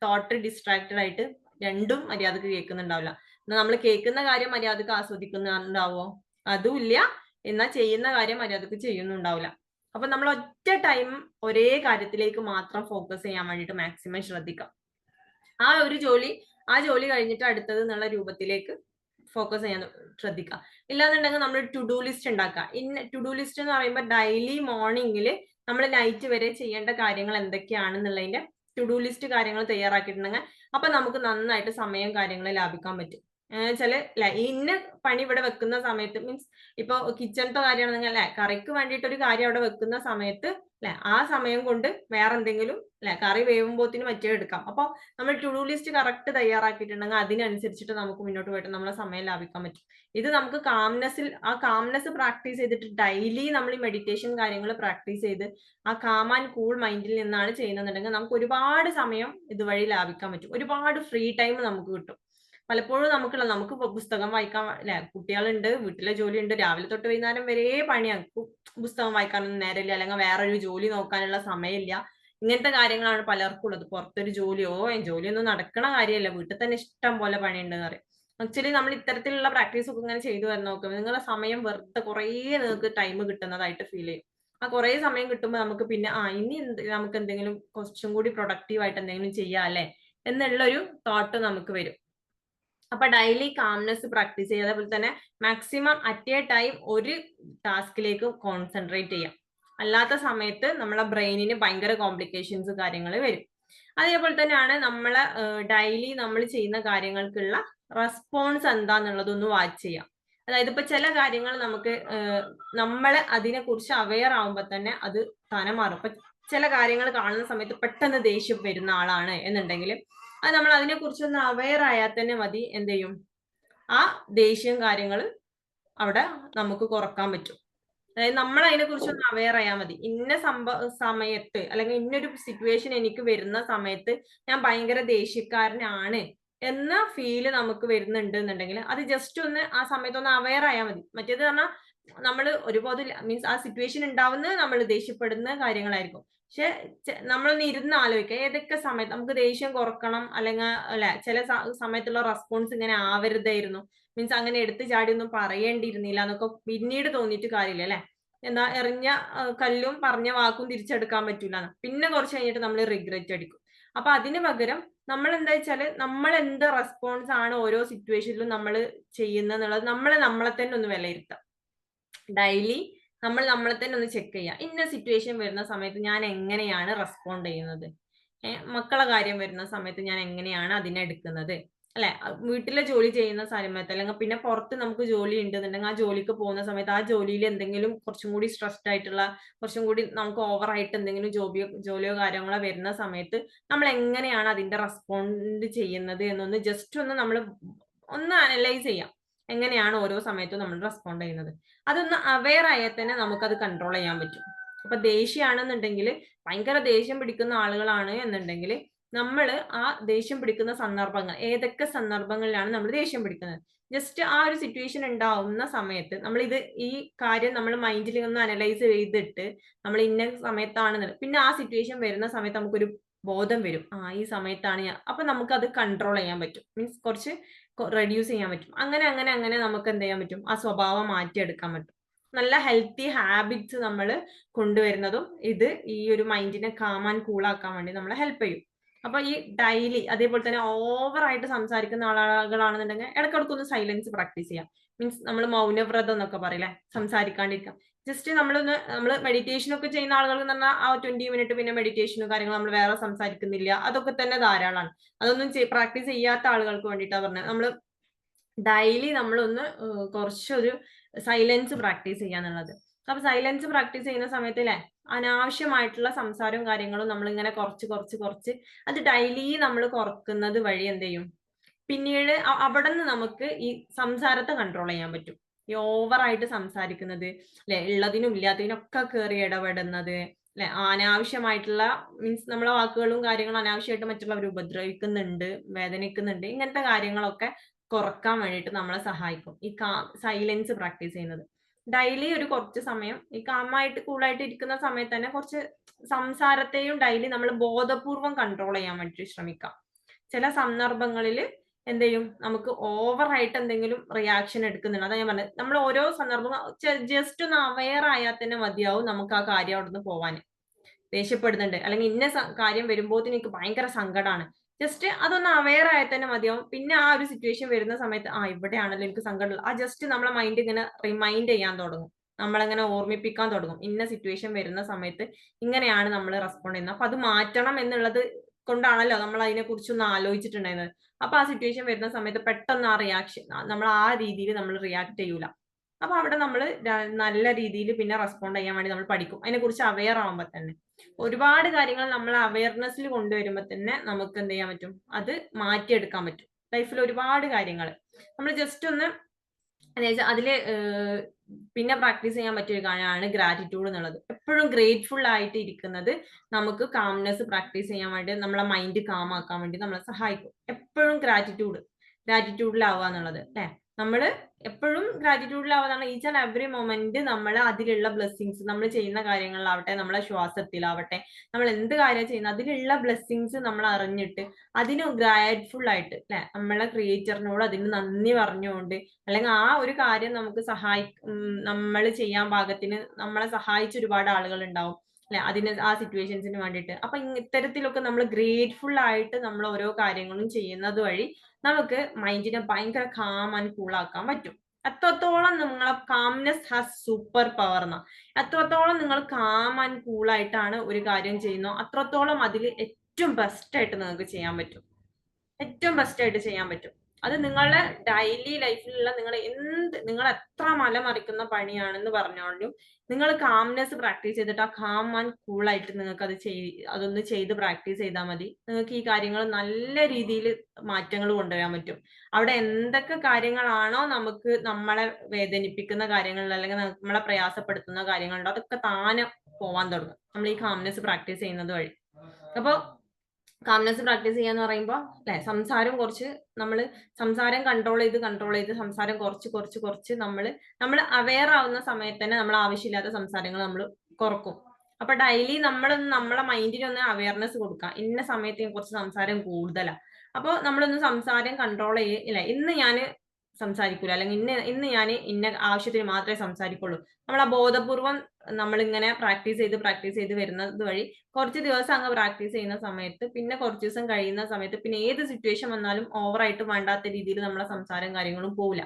തോട്ട് ഡിസ്ട്രാക്റ്റഡ് ആയിട്ട് രണ്ടും മര്യാദക്ക് കേൾക്കുന്നുണ്ടാവില്ല. എന്നാൽ നമ്മൾ കേൾക്കുന്ന കാര്യം മര്യാദക്ക് ആസ്വദിക്കുന്നുണ്ടാവോ? അതും ഇല്ല. എന്നാൽ ചെയ്യുന്ന കാര്യം മര്യാദക്ക് ചെയ്യുന്നുണ്ടാവില്ല. അപ്പൊ നമ്മൾ ഒറ്റ ടൈം ഒരേ കാര്യത്തിലേക്ക് മാത്രം ഫോക്കസ് ചെയ്യാൻ വേണ്ടിയിട്ട് മാക്സിമം ശ്രദ്ധിക്കാം. ആ ജോലി കഴിഞ്ഞിട്ട് അടുത്തത് എന്നുള്ള രൂപത്തിലേക്ക് ഫോക്കസ് ചെയ്യാൻ ശ്രദ്ധിക്കുക. ഇല്ലാന്നുണ്ടെങ്കിൽ നമ്മൾ ടു ഡു ലിസ്റ്റ് ഉണ്ടാക്കുക. ടു ഡു ലിസ്റ്റ് എന്ന് പറയുമ്പോൾ ഡെയിലി മോർണിംഗിൽ നമ്മൾ നൈറ്റ് വരെ ചെയ്യേണ്ട കാര്യങ്ങൾ എന്തൊക്കെയാണെന്നുള്ളതിന്റെ ടു ഡു ലിസ്റ്റ് കാര്യങ്ങൾ തയ്യാറാക്കിയിട്ടുണ്ടെങ്കിൽ അപ്പൊ നമുക്ക് നന്നായിട്ട് സമയം കാര്യങ്ങൾ ലാഭിക്കാൻ പറ്റും. വെച്ചാല് ഇന്ന പണി ഇവിടെ വെക്കുന്ന സമയത്ത്, മീൻസ് ഇപ്പൊ കിച്ചണത്തെ കാര്യമാണെങ്കിൽ കറിക്ക് വേണ്ടിയിട്ട് ഒരു കാര്യം അവിടെ വെക്കുന്ന സമയത്ത് ആ സമയം കൊണ്ട് വേറെ എന്തെങ്കിലും കറി വേവുമ്പോത്തിന് മറ്റേ എടുക്കാം. അപ്പൊ നമ്മൾ ടു ഡു ലിസ്റ്റ് കറക്റ്റ് തയ്യാറാക്കിയിട്ടുണ്ടെങ്കിൽ അതിനനുസരിച്ചിട്ട് നമുക്ക് മുന്നോട്ട് പോയിട്ട് നമ്മളെ സമയം ലാഭിക്കാൻ പറ്റും. ഇത് നമുക്ക് കാംനെസ് പ്രാക്ടീസ് ചെയ്തിട്ട് ഡെയിലി നമ്മൾ ഈ മെഡിറ്റേഷൻ കാര്യങ്ങൾ പ്രാക്ടീസ് ചെയ്ത് ആ കാം ആൻഡ് കൂൾ മൈൻഡിൽ നിന്നാണ് ചെയ്യുന്നതെന്നുണ്ടെങ്കിൽ നമുക്ക് ഒരുപാട് സമയം ഇതുവഴി ലാഭിക്കാൻ പറ്റും. ഒരുപാട് ഫ്രീ ടൈം നമുക്ക് കിട്ടും. പലപ്പോഴും നമുക്ക് പുസ്തകം വായിക്കാൻ കുട്ടികളുണ്ട്, വീട്ടിലെ ജോലിയുണ്ട്, രാവിലെ തൊട്ട് വൈകുന്നേരം വരെ പണിയാണ്. പുസ്തകം വായിക്കാനൊന്നും നേരമില്ല, അല്ലെങ്കിൽ വേറൊരു ജോലി നോക്കാനുള്ള സമയമില്ല. ഇങ്ങനത്തെ കാര്യങ്ങളാണ് പലർക്കും ഉള്ളത്. പുറത്തൊരു ജോലിയൊന്നും നടക്കണ കാര്യമല്ല, വീട്ടിൽ തന്നെ ഇഷ്ടം പോലെ പണിയുണ്ടെന്ന് പറയും. ആക്ച്വലി നമ്മൾ ഇത്തരത്തിലുള്ള പ്രാക്ടീസ് ഒക്കെ ഇങ്ങനെ ചെയ്തു വരുന്ന നോക്കും, നിങ്ങളുടെ സമയം വെറുതെ കുറേ നിങ്ങൾക്ക് ടൈം കിട്ടുന്നതായിട്ട് ഫീൽ ചെയ്യും. ആ കുറേ സമയം കിട്ടുമ്പോൾ നമുക്ക് പിന്നെ ഇനി നമുക്ക് എന്തെങ്കിലും കുറച്ചും കൂടി പ്രൊഡക്റ്റീവ് ആയിട്ട് എന്തെങ്കിലും ചെയ്യാം അല്ലെ എന്നുള്ളൊരു തോട്ട് നമുക്ക് വരും. അപ്പൊ ഡെയിലി കാംനെസ് പ്രാക്ടീസ് ചെയ്യുക. അതേപോലെ തന്നെ മാക്സിമം അറ്റ് എ ടൈം ഒരു ടാസ്കിലേക്ക് കോൺസെൻട്രേറ്റ് ചെയ്യാം. അല്ലാത്ത സമയത്ത് നമ്മളെ ബ്രെയിനിന് ഭയങ്കര കോംപ്ലിക്കേഷൻസ് കാര്യങ്ങൾ വരും. അതേപോലെ തന്നെയാണ് നമ്മളെ ഡെയിലി നമ്മൾ ചെയ്യുന്ന കാര്യങ്ങൾക്കുള്ള റെസ്പോൺസ് എന്താന്നുള്ളതൊന്ന് വാച്ച് ചെയ്യാം. അതായത് ഇപ്പൊ ചില കാര്യങ്ങൾ നമുക്ക് നമ്മളെ അതിനെ കുറിച്ച് അവെയർ ആവുമ്പോൾ തന്നെ അത് താനെ മാറും. ഇപ്പൊ ചില കാര്യങ്ങൾ കാണുന്ന സമയത്ത് പെട്ടെന്ന് ദേഷ്യം വരുന്ന ആളാണ് എന്നുണ്ടെങ്കിൽ അത് നമ്മൾ അതിനെ കുറിച്ചൊന്ന് അവെയർ ആയാൽ തന്നെ മതി, എന്ത് ചെയ്യും, ആ ദേഷ്യം കാര്യങ്ങൾ അവിടെ നമുക്ക് കുറക്കാൻ പറ്റും. അതായത് നമ്മൾ അതിനെ കുറിച്ചൊന്ന് അവെയർ ആയാൽ മതി. ഇന്ന സമയത്ത് അല്ലെങ്കിൽ ഇന്നൊരു സിറ്റുവേഷൻ എനിക്ക് വരുന്ന സമയത്ത് ഞാൻ ഭയങ്കര ദേഷ്യക്കാരനാണ് എന്ന ഫീല് നമുക്ക് വരുന്നുണ്ട് എന്നുണ്ടെങ്കിൽ അത് ജസ്റ്റ് ഒന്ന് ആ സമയത്ത് ഒന്ന് അവെയർ ആയാൽ മതി. മറ്റേത് പറഞ്ഞാൽ നമ്മൾ ഒരുപാട് മീൻസ് ആ സിറ്റുവേഷൻ ഉണ്ടാവുന്നത് നമ്മൾ ദേഷ്യപ്പെടുന്ന കാര്യങ്ങളായിരിക്കും. പക്ഷെ നമ്മളൊന്ന് ഇരുന്ന് ആലോചിക്കുക, ഏതൊക്കെ സമയത്ത് നമുക്ക് ദേഷ്യം കുറക്കണം, അല്ലെങ്കിൽ ചില സമയത്തുള്ള റെസ്പോൺസ് ഇങ്ങനെ ആവരുതായിരുന്നു, മീൻസ് അങ്ങനെ എടുത്തു ചാടി ഒന്നും പറയേണ്ടിയിരുന്നില്ല എന്നൊക്കെ പിന്നീട് തോന്നിയിട്ട് കാര്യമില്ല അല്ലെ. എന്താ എറിഞ്ഞ കല്ലും പറഞ്ഞ വാക്കും തിരിച്ചെടുക്കാൻ പറ്റൂല, പിന്നെ കുറച്ച് കഴിഞ്ഞിട്ട് നമ്മൾ റിഗ്രറ്റ് അടിക്കും. അപ്പൊ അതിന് പകരം നമ്മൾ എന്താ വെച്ചാല് നമ്മൾ എന്ത് റെസ്പോൺസ് ആണ് ഓരോ സിറ്റുവേഷനിലും നമ്മൾ ചെയ്യുന്നത് നമ്മളെ തന്നെ ഒന്ന് വിലയിരുത്താം. ഡെയിലി നമ്മളെ തന്നെ ഒന്ന് ചെക്ക് ചെയ്യുക. ഇന്ന സിറ്റുവേഷൻ വരുന്ന സമയത്ത് ഞാൻ എങ്ങനെയാണ് റെസ്പോണ്ട് ചെയ്യുന്നത്, മക്കളെ കാര്യം വരുന്ന സമയത്ത് ഞാൻ എങ്ങനെയാണ് അതിനെ എടുക്കുന്നത് അല്ലെ, വീട്ടിലെ ജോലി ചെയ്യുന്ന സമയത്ത് അല്ലെങ്കിൽ പിന്നെ പുറത്ത് നമുക്ക് ജോലി ഉണ്ടെന്നുണ്ടെങ്കിൽ ആ ജോലിക്ക് പോകുന്ന സമയത്ത് ആ ജോലിയിൽ എന്തെങ്കിലും കുറച്ചും കൂടി സ്ട്രെസ്ഡ് ആയിട്ടുള്ള, കുറച്ചും കൂടി നമുക്ക് ഓവറായിട്ട് എന്തെങ്കിലും ജോലിയോ കാര്യങ്ങളോ വരുന്ന സമയത്ത് നമ്മൾ എങ്ങനെയാണ് അതിന്റെ റെസ്പോണ്ട് ചെയ്യുന്നത് എന്നൊന്ന് ജസ്റ്റ് ഒന്ന് നമ്മൾ ഒന്ന് അനലൈസ് ചെയ്യാം. എങ്ങനെയാണ് ഓരോ സമയത്തും നമ്മൾ റെസ്പോണ്ട് ചെയ്യുന്നത്. അതൊന്ന് അവെയർ ആയാൽ തന്നെ നമുക്കത് കൺട്രോൾ ചെയ്യാൻ പറ്റും. അപ്പൊ ദേഷ്യമാണെന്നുണ്ടെങ്കിൽ, ഭയങ്കര ദേഷ്യം പിടിക്കുന്ന ആളുകളാണ് എന്നുണ്ടെങ്കിൽ, നമ്മൾ ആ ദേഷ്യം പിടിക്കുന്ന സന്ദർഭങ്ങൾ, ഏതൊക്കെ സന്ദർഭങ്ങളിലാണ് നമ്മൾ ദേഷ്യം പിടിക്കുന്നത്, ജസ്റ്റ് ആ ഒരു സിറ്റുവേഷൻ ഉണ്ടാവുന്ന സമയത്ത് നമ്മൾ ഈ കാര്യം നമ്മൾ മൈൻഡിൽ ഒന്ന് അനലൈസ് ചെയ്തിട്ട് നമ്മൾ ഇന്ന സമയത്താണെന്ന്, പിന്നെ ആ സിറ്റുവേഷൻ വരുന്ന സമയത്ത് നമുക്കൊരു ബോധം വരും, ഈ സമയത്താണ് ഞാൻ, അപ്പൊ നമുക്ക് അത് കൺട്രോൾ ചെയ്യാൻ പറ്റും. മീൻസ് കുറച്ച് റെഡ്യൂസ് ചെയ്യാൻ പറ്റും. അങ്ങനെ അങ്ങനെ അങ്ങനെ നമുക്ക് എന്ത് ചെയ്യാൻ പറ്റും, ആ സ്വഭാവം മാറ്റിയെടുക്കാൻ പറ്റും. നല്ല ഹെൽത്തി ഹാബിറ്റ്സ് നമ്മൾ കൊണ്ടുവരുന്നതും ഈ ഒരു മൈൻഡിനെ കാം ആൻഡ് കൂൾ ആക്കാൻ വേണ്ടി നമ്മളെ ഹെൽപ്പ് ചെയ്യും. അപ്പൊ ഈ ഡെയിലി അതേപോലെ തന്നെ ഓവറായിട്ട് സംസാരിക്കുന്ന ആളുകളാണെന്നുണ്ടെങ്കിൽ ഇടയ്ക്കിടയ്ക്കൊന്ന് സൈലൻസ് പ്രാക്ടീസ് ചെയ്യാം. മീൻസ് നമ്മൾ മൗനവ്രതം എന്നൊക്കെ പറയില്ലേ, സംസാരിക്കാണ്ടിരിക്കാം. ജസ്റ്റ് നമ്മൾ മെഡിറ്റേഷൻ ഒക്കെ ചെയ്യുന്ന ആളുകൾ എന്ന് പറഞ്ഞാൽ ആ 20 മിനിറ്റ് പിന്നെ മെഡിറ്റേഷനും കാര്യങ്ങളും നമ്മൾ വേറെ സംസാരിക്കുന്നില്ല, അതൊക്കെ തന്നെ ധാരാളമാണ്. അതൊന്നും പ്രാക്ടീസ് ചെയ്യാത്ത ആളുകൾക്ക് വേണ്ടിയിട്ടാണ് പറഞ്ഞത്. നമ്മൾ ഡെയിലി നമ്മളൊന്ന് കുറച്ചൊരു സൈലൻസ് പ്രാക്ടീസ് ചെയ്യാന്നുള്ളത്. അപ്പൊ സൈലൻസ് പ്രാക്ടീസ് ചെയ്യുന്ന സമയത്ത് അല്ലെ, അനാവശ്യമായിട്ടുള്ള സംസാരവും കാര്യങ്ങളും നമ്മളിങ്ങനെ കുറച്ച് അത് ഡെയിലി നമ്മൾ കുറക്കുന്നത് വഴി എന്ത് ചെയ്യും, പിന്നീട് അവിടെ നിന്ന് നമുക്ക് ഈ സംസാരത്തെ കൺട്രോൾ ചെയ്യാൻ പറ്റും. ഈ ഓവറായിട്ട് സംസാരിക്കുന്നത് അല്ലെ, ഉള്ളതിനും ഇല്ലാത്തതിനും ഒക്കെ കയറി ഇടപെടുന്നത് അല്ലെ, അനാവശ്യമായിട്ടുള്ള മീൻസ് നമ്മളെ വാക്കുകളും കാര്യങ്ങളും അനാവശ്യമായിട്ട് മറ്റുള്ളവർ ഉപദ്രവിക്കുന്നുണ്ട്, വേദനിക്കുന്നുണ്ട്, ഇങ്ങനത്തെ കാര്യങ്ങളൊക്കെ കുറക്കാൻ വേണ്ടിയിട്ട് നമ്മളെ സഹായിക്കും ഈ സൈലൻസ് പ്രാക്ടീസ് ചെയ്യുന്നത്. ഡെയിലി ഒരു കുറച്ച് സമയം ഈ കാമായിട്ട് കൂളായിട്ട് ഇരിക്കുന്ന സമയത്ത് തന്നെ കുറച്ച് സംസാരത്തെയും ഡെയിലി നമ്മൾ ബോധപൂർവം കൺട്രോൾ ചെയ്യാൻ വേണ്ടി ശ്രമിക്കാം. ചില സന്ദർഭങ്ങളിൽ എന്ത് ചെയ്യും, നമുക്ക് ഓവറായിട്ട് എന്തെങ്കിലും റിയാക്ഷൻ എടുക്കുന്നുണ്ട്, അതാ ഞാൻ പറഞ്ഞത്. നമ്മൾ ഓരോ സന്ദർഭം ജസ്റ്റ് ഒന്ന് അവെയർ ആയാൽ തന്നെ മതിയാവും നമുക്ക് ആ കാര്യം അവിടെ നിന്ന് പോവാൻ. ദേഷ്യപ്പെടുന്നുണ്ട് അല്ലെങ്കിൽ ഇന്ന കാര്യം വരുമ്പോൾ എനിക്ക് ഭയങ്കര സങ്കടമാണ്, ജസ്റ്റ് അതൊന്ന് അവെയർ ആയാൽ തന്നെ മതിയാവും. പിന്നെ ആ ഒരു സിറ്റുവേഷൻ വരുന്ന സമയത്ത് ഇവിടെയാണല്ലോ എനിക്ക് സങ്കടമുള്ളത്, ആ ജസ്റ്റ് നമ്മളെ മൈൻഡ് ഇങ്ങനെ റിമൈൻഡ് ചെയ്യാൻ തുടങ്ങും, നമ്മളെങ്ങനെ ഓർമ്മിപ്പിക്കാൻ തുടങ്ങും, ഇന്ന സിറ്റുവേഷൻ വരുന്ന സമയത്ത് ഇങ്ങനെയാണ് നമ്മൾ റെസ്പോണ്ട് ചെയ്യുന്നത്, അപ്പൊ അത് മാറ്റണം എന്നുള്ളത് കൊണ്ടാണല്ലോ നമ്മൾ അതിനെ കുറിച്ചൊന്ന് ആലോചിച്ചിട്ടുണ്ടായിരുന്നത്. അപ്പൊ ആ സിറ്റുവേഷൻ വരുന്ന സമയത്ത് പെട്ടെന്ന് ആ റിയാക്ഷൻ നമ്മൾ ആ രീതിയിൽ നമ്മൾ റിയാക്ട് ചെയ്യൂല. അപ്പൊ അവിടെ നമ്മൾ നല്ല രീതിയിൽ പിന്നെ റെസ്പോണ്ട് ചെയ്യാൻ വേണ്ടി നമ്മൾ പഠിക്കും, അതിനെ കുറിച്ച് അവെയർ ആവുമ്പോൾ തന്നെ. ഒരുപാട് കാര്യങ്ങൾ നമ്മൾ അവെയർനെസ്സിൽ കൊണ്ടുവരുമ്പോൾ തന്നെ നമുക്ക് എന്ത് ചെയ്യാൻ പറ്റും, അത് മാറ്റിയെടുക്കാൻ പറ്റും. ലൈഫിൽ ഒരുപാട് കാര്യങ്ങൾ നമ്മൾ ജസ്റ്റ് ഒന്ന് അതില് പിന്നെ പ്രാക്ടീസ് ചെയ്യാൻ പറ്റിയ ഒരു കാര്യമാണ് ഗ്രാറ്റിറ്റ്യൂഡ് എന്നുള്ളത്. എപ്പോഴും ഗ്രേറ്റ്ഫുൾ ആയിട്ട് ഇരിക്കുന്നത് നമുക്ക് കാംനെസ് പ്രാക്ടീസ് ചെയ്യാൻ വേണ്ടി, നമ്മളെ മൈൻഡ് കാം ആക്കാൻ വേണ്ടി നമ്മളെ സഹായിക്കും. എപ്പോഴും ഗ്രാറ്റിറ്റ്യൂഡിലാവുക എന്നുള്ളത് അല്ലെ, നമ്മൾ എപ്പോഴും ഗ്രാറ്റിറ്റ്യൂഡിലാവുന്നതാണ്. ഈച്ച് ആൻഡ് എവറി മൊമെന്റ് നമ്മൾ അതിലുള്ള ബ്ലെസ്സിങ്സ്, നമ്മൾ ചെയ്യുന്ന കാര്യങ്ങളിലാവട്ടെ, നമ്മളെ ശ്വാസത്തിലാവട്ടെ, നമ്മൾ എന്ത് കാര്യം ചെയ്യുന്ന അതിലുള്ള ബ്ലെസ്സിങ്സ് നമ്മൾ അറിഞ്ഞിട്ട് അതിന് ഗ്രാറ്റ്ഫുൾ ആയിട്ട് അല്ലെ, നമ്മളെ ക്രിയേറ്ററിനോട് അതിന് നന്ദി പറഞ്ഞുകൊണ്ട്, അല്ലെങ്കിൽ ആ ഒരു കാര്യം നമുക്ക് നമ്മൾ ചെയ്യാൻ പാകത്തിന് നമ്മളെ സഹായിച്ച ഒരുപാട് ആളുകൾ ഉണ്ടാവും അല്ലെ, അതിന് ആ സിറ്റുവേഷൻസിന് വേണ്ടിയിട്ട്. അപ്പൊ ഇത്തരത്തിലൊക്കെ നമ്മൾ ഗ്രേറ്റ്ഫുൾ ആയിട്ട് നമ്മൾ ഓരോ കാര്യങ്ങളും ചെയ്യുന്നത് വഴി നമുക്ക് മൈൻഡിനെ ഭയങ്കര കാം ആൻഡ് കൂൾ ആക്കാൻ പറ്റും. എത്രത്തോളം നിങ്ങളെ കാംനെസ് ഹാസ് സൂപ്പർ പവർ എന്നാ, എത്രത്തോളം നിങ്ങൾ കാം ആൻഡ് കൂൾ ആയിട്ടാണ് ഒരു കാര്യം ചെയ്യുന്നോ അത്രത്തോളം അതിൽ ഏറ്റവും ബെസ്റ്റ് ആയിട്ട് നിങ്ങൾക്ക് ചെയ്യാൻ പറ്റും. ഏറ്റവും ബെസ്റ്റ് ആയിട്ട് ചെയ്യാൻ പറ്റും. അത് നിങ്ങളുടെ ഡെയിലി ലൈഫിലുള്ള നിങ്ങൾ എത്ര മലമറിക്കുന്ന പണിയാണെന്ന് പറഞ്ഞോളും, നിങ്ങൾ കാംനെസ് പ്രാക്ടീസ് ചെയ്തിട്ട് ആ കാം ആൻഡ് കൂൾ ആയിട്ട് നിങ്ങൾക്ക് അതൊന്ന് ചെയ്ത് പ്രാക്ടീസ് ചെയ്താൽ മതി. നിങ്ങൾക്ക് ഈ കാര്യങ്ങൾ നല്ല രീതിയിൽ മാറ്റങ്ങൾ കൊണ്ടുവരാൻ പറ്റും. അവിടെ എന്തൊക്കെ കാര്യങ്ങളാണോ നമുക്ക് നമ്മളെ വേദനിപ്പിക്കുന്ന കാര്യങ്ങളിൽ അല്ലെങ്കിൽ നമ്മളെ പ്രയാസപ്പെടുത്തുന്ന കാര്യങ്ങളുണ്ടോ അതൊക്കെ താനെ പോവാൻ തുടങ്ങും നമ്മൾ ഈ കാംനെസ് പ്രാക്ടീസ് ചെയ്യുന്നത് വഴി. അപ്പൊ കാംനെസ് പ്രാക്ടീസ് ചെയ്യാന്ന് പറയുമ്പോൾ അല്ലെ, സംസാരം കൺട്രോൾ ചെയ്ത് സംസാരം കുറച്ച് നമ്മൾ അവെയർ ആവുന്ന സമയത്ത് തന്നെ നമ്മൾ ആവശ്യമില്ലാത്ത സംസാരങ്ങൾ നമ്മൾ കുറക്കും. അപ്പൊ ഡെയിലി നമ്മളെ മൈൻഡിനൊന്ന് അവയർനെസ് കൊടുക്കാം, ഇന്ന സമയത്ത് കുറച്ച് സംസാരം കൂടുതലാണ്, അപ്പോൾ നമ്മളൊന്ന് സംസാരം കൺട്രോൾ ഇല്ല, ഇന്ന് ഞാൻ സംസാരിക്കൂല, അല്ലെങ്കിൽ ഇന്ന് ഞാൻ ഇന്ന ആവശ്യത്തിന് മാത്രമേ സംസാരിക്കുള്ളൂ. നമ്മൾ ആ ബോധപൂർവം നമ്മളിങ്ങനെ പ്രാക്ടീസ് ചെയ്ത് വരുന്നത് വഴി കുറച്ച് ദിവസം അങ്ങ് പ്രാക്ടീസ് ചെയ്യുന്ന സമയത്ത്, പിന്നെ കുറച്ച് ദിവസം കഴിയുന്ന സമയത്ത്, പിന്നെ ഏത് സിറ്റുവേഷൻ വന്നാലും ഓവറായിട്ട് വേണ്ടാത്ത രീതിയിൽ നമ്മളെ സംസാരം കാര്യങ്ങളും പോവില്ല.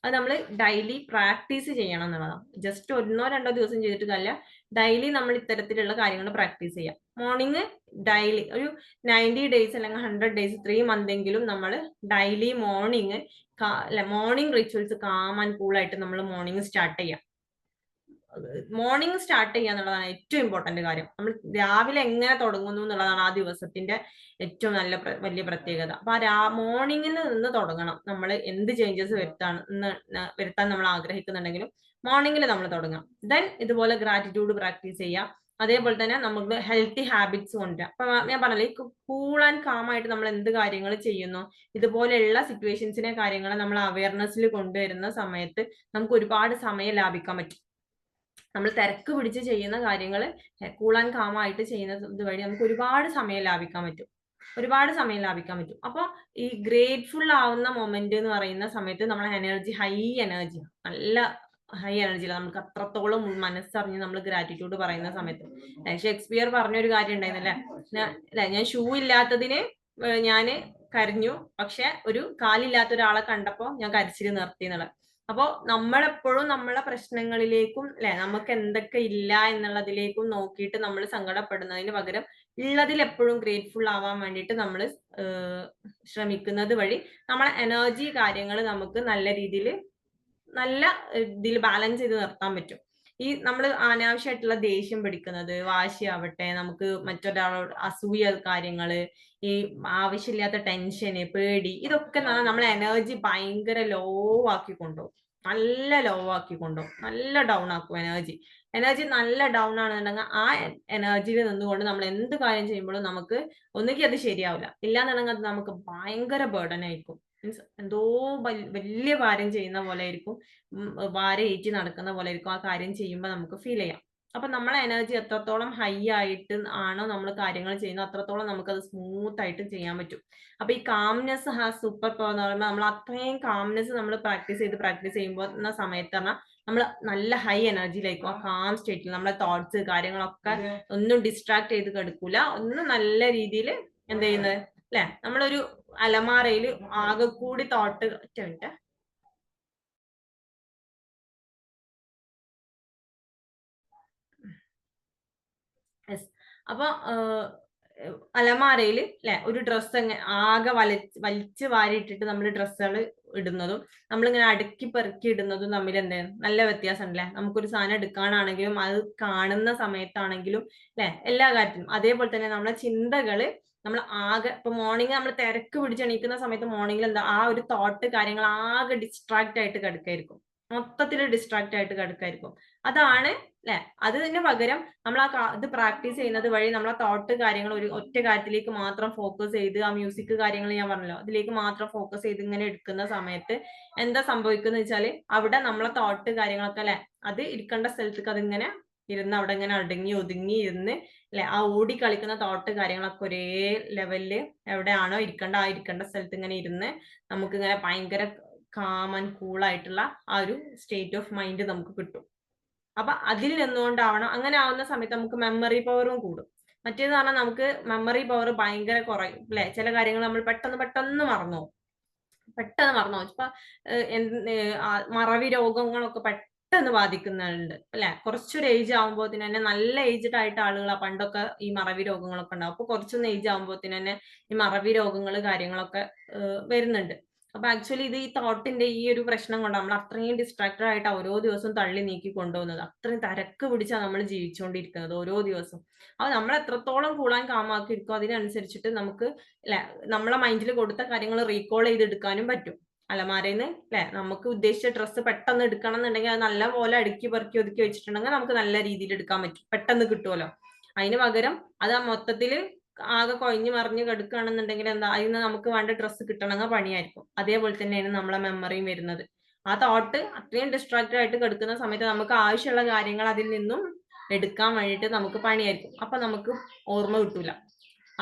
അത് നമ്മൾ ഡെയിലി പ്രാക്ടീസ് ചെയ്യണം എന്നുള്ളതാണ്. ജസ്റ്റ് 1-2 ദിവസം ചെയ്തിട്ട് കാര്യമില്ല, ഡെയിലി നമ്മൾ ഇത്തരത്തിലുള്ള കാര്യങ്ങൾ പ്രാക്ടീസ് ചെയ്യാം. മോർണിംഗ് ഡെയിലി ഒരു 90 ഡേയ്സ് അല്ലെങ്കിൽ 100 ഡേയ്സ് 3 മന്ത് എങ്കിലും നമ്മൾ daily morning rituals calm and cool ആയിട്ട് നമ്മൾ മോർണിംഗ് സ്റ്റാർട്ട് ചെയ്യാം. മോർണിംഗ് സ്റ്റാർട്ട് ചെയ്യുക എന്നുള്ളതാണ് ഏറ്റവും ഇമ്പോർട്ടന്റ് കാര്യം. നമ്മൾ രാവിലെ എങ്ങനെ തുടങ്ങുന്നു എന്നുള്ളതാണ് ആ ദിവസത്തിന്റെ ഏറ്റവും വലിയ പ്രത്യേകത. അപ്പൊ ആ മോർണിംഗിൽ നിന്ന് തുടങ്ങണം. നമ്മൾ എന്ത് ചേഞ്ചസ് വരുത്താൻ നമ്മൾ ആഗ്രഹിക്കുന്നുണ്ടെങ്കിലും മോർണിംഗിൽ നമ്മൾ തുടങ്ങാം. ദെൻ ഇതുപോലെ ഗ്രാറ്റിറ്റ്യൂഡ് പ്രാക്ടീസ് ചെയ്യാം. അതേപോലെ തന്നെ നമുക്ക് ഹെൽത്തി ഹാബിറ്റ്സ് കൊണ്ടുവരാം. അപ്പൊ ഞാൻ പറഞ്ഞില്ലേ, കൂൾ ആൻഡ് കാം ആയിട്ട് നമ്മൾ എന്ത് കാര്യങ്ങൾ ചെയ്യുന്നു, ഇതുപോലെയുള്ള സിറ്റുവേഷൻസിനെ കാര്യങ്ങളെ നമ്മൾ അവയർനെസ്സിൽ കൊണ്ടുവരുന്ന സമയത്ത് നമുക്ക് ഒരുപാട് സമയം ലാഭിക്കാൻ പറ്റും. നമ്മൾ തിരക്ക് പിടിച്ച് ചെയ്യുന്ന കാര്യങ്ങൾ കൂൾ ആൻഡ് കാം ആയിട്ട് ചെയ്യുന്നത് വഴി നമുക്ക് ഒരുപാട് സമയം ലാഭിക്കാൻ പറ്റും. അപ്പോൾ ഈ ഗ്രേറ്റ്ഫുൾ ആവുന്ന മൊമെന്റ് എന്ന് പറയുന്ന സമയത്ത് നമ്മളെ എനർജി നല്ല ഹൈ എനർജിയിലാണ്. നമുക്ക് അത്രത്തോളം മനസ്സറിഞ്ഞ് നമ്മൾ ഗ്രാറ്റിറ്റ്യൂഡ് പറയുന്ന സമയത്ത് ഷേക്സ്പിയർ പറഞ്ഞൊരു കാര്യം ഉണ്ടായിരുന്നല്ലേ, ഞാൻ ഷൂ ഇല്ലാത്തതിന് ഞാന് കരഞ്ഞു, പക്ഷെ ഒരു കാലില്ലാത്ത ഒരാളെ കണ്ടപ്പോ ഞാൻ കരച്ചിൽ നിർത്തി എന്നുള്ളത്. അപ്പോ നമ്മളെപ്പോഴും നമ്മളെ പ്രശ്നങ്ങളിലേക്കും നമുക്ക് എന്തൊക്കെ ഇല്ല എന്നുള്ളതിലേക്കും നോക്കിയിട്ട് നമ്മൾ സങ്കടപ്പെടുന്നതിന് പകരം ഉള്ളതിൽ എപ്പോഴും ഗ്രേറ്റ്ഫുൾ ആവാൻ വേണ്ടിയിട്ട് നമ്മൾ ശ്രമിക്കുന്നത് വഴി നമ്മളെ എനർജി കാര്യങ്ങൾ നമുക്ക് നല്ല രീതിയിൽ ബാലൻസ് ചെയ്ത് നിർത്താൻ പറ്റും. ഈ നമ്മൾ അനാവശ്യമായിട്ടുള്ള ദേഷ്യം പിടിക്കുന്നത്, വാശിയാവട്ടെ, നമുക്ക് മറ്റൊരാളോട് അസൂയ കാര്യങ്ങള്, ഈ ആവശ്യമില്ലാത്ത ടെൻഷന്, പേടി, ഇതൊക്കെ നമ്മളെ എനർജി ഭയങ്കര ലോ ആക്കി കൊണ്ടുപോകും. നല്ല ഡൗൺ ആക്കും എനർജി നല്ല ഡൗൺ ആണെന്നുണ്ടെങ്കിൽ ആ എനർജിയിൽ നിന്നുകൊണ്ട് നമ്മൾ എന്ത് കാര്യം ചെയ്യുമ്പോഴും നമുക്ക് ഒന്നുകിൽ അത് ശരിയാവില്ല, ഇല്ലാന്നുണ്ടെങ്കിൽ അത് നമുക്ക് ഭയങ്കര ബേർഡൻ ആയിരിക്കും. മീൻസ് എന്തോ വലിയ കാര്യം ചെയ്യുന്ന പോലെ ആയിരിക്കും, ഭാരം ഏറ്റി നടക്കുന്ന പോലെ ആയിരിക്കും ആ കാര്യം ചെയ്യുമ്പോൾ നമുക്ക് ഫീൽ ചെയ്യാം. അപ്പൊ നമ്മളെ എനർജി എത്രത്തോളം ഹൈ ആയിട്ട് ആണോ നമ്മൾ കാര്യങ്ങൾ ചെയ്യുന്നത്, അത്രത്തോളം നമുക്കത് സ്മൂത്ത് ആയിട്ട് ചെയ്യാൻ പറ്റും. അപ്പൊ ഈ കാംനെസ് ഹാസ് സൂപ്പർ പവർ എന്ന് പറയുമ്പോൾ നമ്മൾ അത്രയും കാംനെസ് നമ്മൾ പ്രാക്ടീസ് ചെയ്യുമ്പോൾ സമയത്ത് പറഞ്ഞാൽ നമ്മൾ നല്ല ഹൈ എനർജിയിലായിരിക്കും, ആ കാം സ്റ്റേറ്റിൽ നമ്മളെ തോട്ട്സ് കാര്യങ്ങളൊക്കെ ഒന്നും ഡിസ്ട്രാക്ട് ചെയ്ത് കിടക്കൂല, ഒന്നും നല്ല രീതിയിൽ എന്ത് ചെയ്യുന്നത് അല്ലെ, നമ്മളൊരു അലമാരയിൽ ആകെ കൂടി തോട്ട് അപ്പൊ അലമാരയിൽ ഒരു ഡ്രസ്സ് ആകെ വലിച്ചു വാരിയിട്ടിട്ട് നമ്മൾ ഡ്രസ്സുകൾ ഇടുന്നതും നമ്മളിങ്ങനെ അടുക്കി പെറുക്കി ഇടുന്നതും തമ്മിൽ എന്താണ് നല്ല വ്യത്യാസം ഉണ്ടല്ലേ. നമുക്കൊരു സാധനം എടുക്കാനാണെങ്കിലും അത് കാണുന്ന സമയത്താണെങ്കിലും എല്ലാ കാര്യത്തിലും. അതേപോലെ തന്നെ നമ്മളെ ചിന്തകള് നമ്മൾ ആകെ ഇപ്പൊ മോർണിംഗ് നമ്മൾ തിരക്ക് പിടിച്ചെണീക്കുന്ന സമയത്ത് മോർണിംഗിൽ എന്താ ആ ഒരു തോട്ട് കാര്യങ്ങൾ ആകെ ഡിസ്ട്രാക്ട് ആയിട്ട് കിടക്കായിരിക്കും, മൊത്തത്തിൽ ഡിസ്ട്രാക്ട് ആയിട്ട് കിടക്കായിരിക്കും. അതാണ് അതിന് പകരം നമ്മൾ ഇത് പ്രാക്ടീസ് ചെയ്യുന്നത് വഴി നമ്മളെ തോട്ട് കാര്യങ്ങൾ ഒരു ഒറ്റ കാര്യത്തിലേക്ക് മാത്രം ഫോക്കസ് ചെയ്ത്, ആ മ്യൂസിക് കാര്യങ്ങൾ ഞാൻ പറഞ്ഞല്ലോ അതിലേക്ക് മാത്രം ഫോക്കസ് ചെയ്ത് ഇങ്ങനെ എടുക്കുന്ന സമയത്ത് എന്താ സംഭവിക്കുന്നത് വെച്ചാല് അവിടെ നമ്മളെ തോട്ട് കാര്യങ്ങളൊക്കെ അത് ഇരിക്കേണ്ട സ്ഥലത്തേക്ക് അതിങ്ങനെ ഇരുന്ന് അവിടെ ഇങ്ങനെ അടങ്ങി ഒതുങ്ങി ഇരുന്ന് ആ ഓടി കളിക്കുന്ന തോട്ട് കാര്യങ്ങളൊക്കെ ഒരേ ലെവലില് എവിടെയാണോ ഇരിക്കേണ്ട സ്ഥലത്ത് ഇങ്ങനെ ഇരുന്ന് നമുക്ക് ഇങ്ങനെ ഭയങ്കര കാം ആൻഡ് കൂൾ ആയിട്ടുള്ള ആ ഒരു സ്റ്റേറ്റ് ഓഫ് മൈൻഡ് നമുക്ക് കിട്ടും. അപ്പൊ അതിൽ നിന്നുകൊണ്ടാവണം. അങ്ങനെ ആവുന്ന സമയത്ത് നമുക്ക് മെമ്മറി പവറും കൂടും. മറ്റേന്ന് പറഞ്ഞാൽ നമുക്ക് മെമ്മറി പവർ ഭയങ്കര കുറയും അല്ലെ. ചില കാര്യങ്ങൾ നമ്മൾ പെട്ടെന്ന് മറന്നു ഇപ്പൊ മറവി രോഗങ്ങളൊക്കെ പെട്ടെന്ന് ബാധിക്കുന്നുണ്ട് അല്ലെ. കുറച്ചൊരു ഏജ് ആകുമ്പോഴത്തേന് തന്നെ നല്ല ഏജ്ഡ് ആയിട്ട് ആളുകൾ പണ്ടൊക്കെ ഈ മറവി രോഗങ്ങളൊക്കെ ഉണ്ടാവും. അപ്പൊ കുറച്ചൊന്ന് ഏജ് ആകുമ്പോഴത്തേന് തന്നെ ഈ മറവി രോഗങ്ങൾ കാര്യങ്ങളൊക്കെ വരുന്നുണ്ട്. അപ്പൊ ആക്ച്വലി ഇത് ഈ തോട്ടിന്റെ ഈ ഒരു പ്രശ്നം കൊണ്ട് നമ്മൾ അത്രയും ഡിസ്ട്രാക്റ്റഡ് ആയിട്ട് ഓരോ ദിവസവും തള്ളി നീക്കി കൊണ്ടുപോകുന്നത്, അത്രയും തിരക്ക് പിടിച്ചാണ് നമ്മൾ ജീവിച്ചുകൊണ്ടിരിക്കുന്നത് ഓരോ ദിവസവും. അപ്പൊ നമ്മൾ എത്രത്തോളം കൂളാൻ കാമാക്കി എടുക്കും അതിനനുസരിച്ചിട്ട് നമുക്ക് നമ്മളെ മൈൻഡിൽ കൊടുത്ത കാര്യങ്ങൾ റീകോൾ ചെയ്തെടുക്കാനും പറ്റും. അലമാരയിൽ നിന്ന് നമുക്ക് ഉദ്ദേശിച്ച ഡ്രസ്സ് പെട്ടെന്ന് എടുക്കണം എന്നുണ്ടെങ്കിൽ അത് നല്ല പോലെ അടുക്കി പെറുക്കി ഒതുക്കി വെച്ചിട്ടുണ്ടെങ്കിൽ നമുക്ക് നല്ല രീതിയിൽ എടുക്കാൻ പറ്റും, പെട്ടെന്ന് കിട്ടുമല്ലോ. അതിന് പകരം അത് ആ മൊത്തത്തിൽ ആകെ കൊഴിഞ്ഞു മറിഞ്ഞ് കിടക്കുകയാണെന്നുണ്ടെങ്കിൽ എന്താ, അതിന് നമുക്ക് വേണ്ട ഡ്രസ്സ് കിട്ടണമെങ്കിൽ പണിയായിരിക്കും. അതേപോലെ തന്നെയാണ് നമ്മളെ മെമ്മറിയും വരുന്നത്. ആ തോട്ട് അത്രയും ഡിസ്ട്രാക്റ്റഡ് ആയിട്ട് കിടക്കുന്ന സമയത്ത് നമുക്ക് ആവശ്യമുള്ള കാര്യങ്ങൾ അതിൽ നിന്നും എടുക്കാൻ വേണ്ടിയിട്ട് നമുക്ക് പണിയായിരിക്കും. അപ്പൊ നമുക്ക് ഓർമ്മ കിട്ടൂല.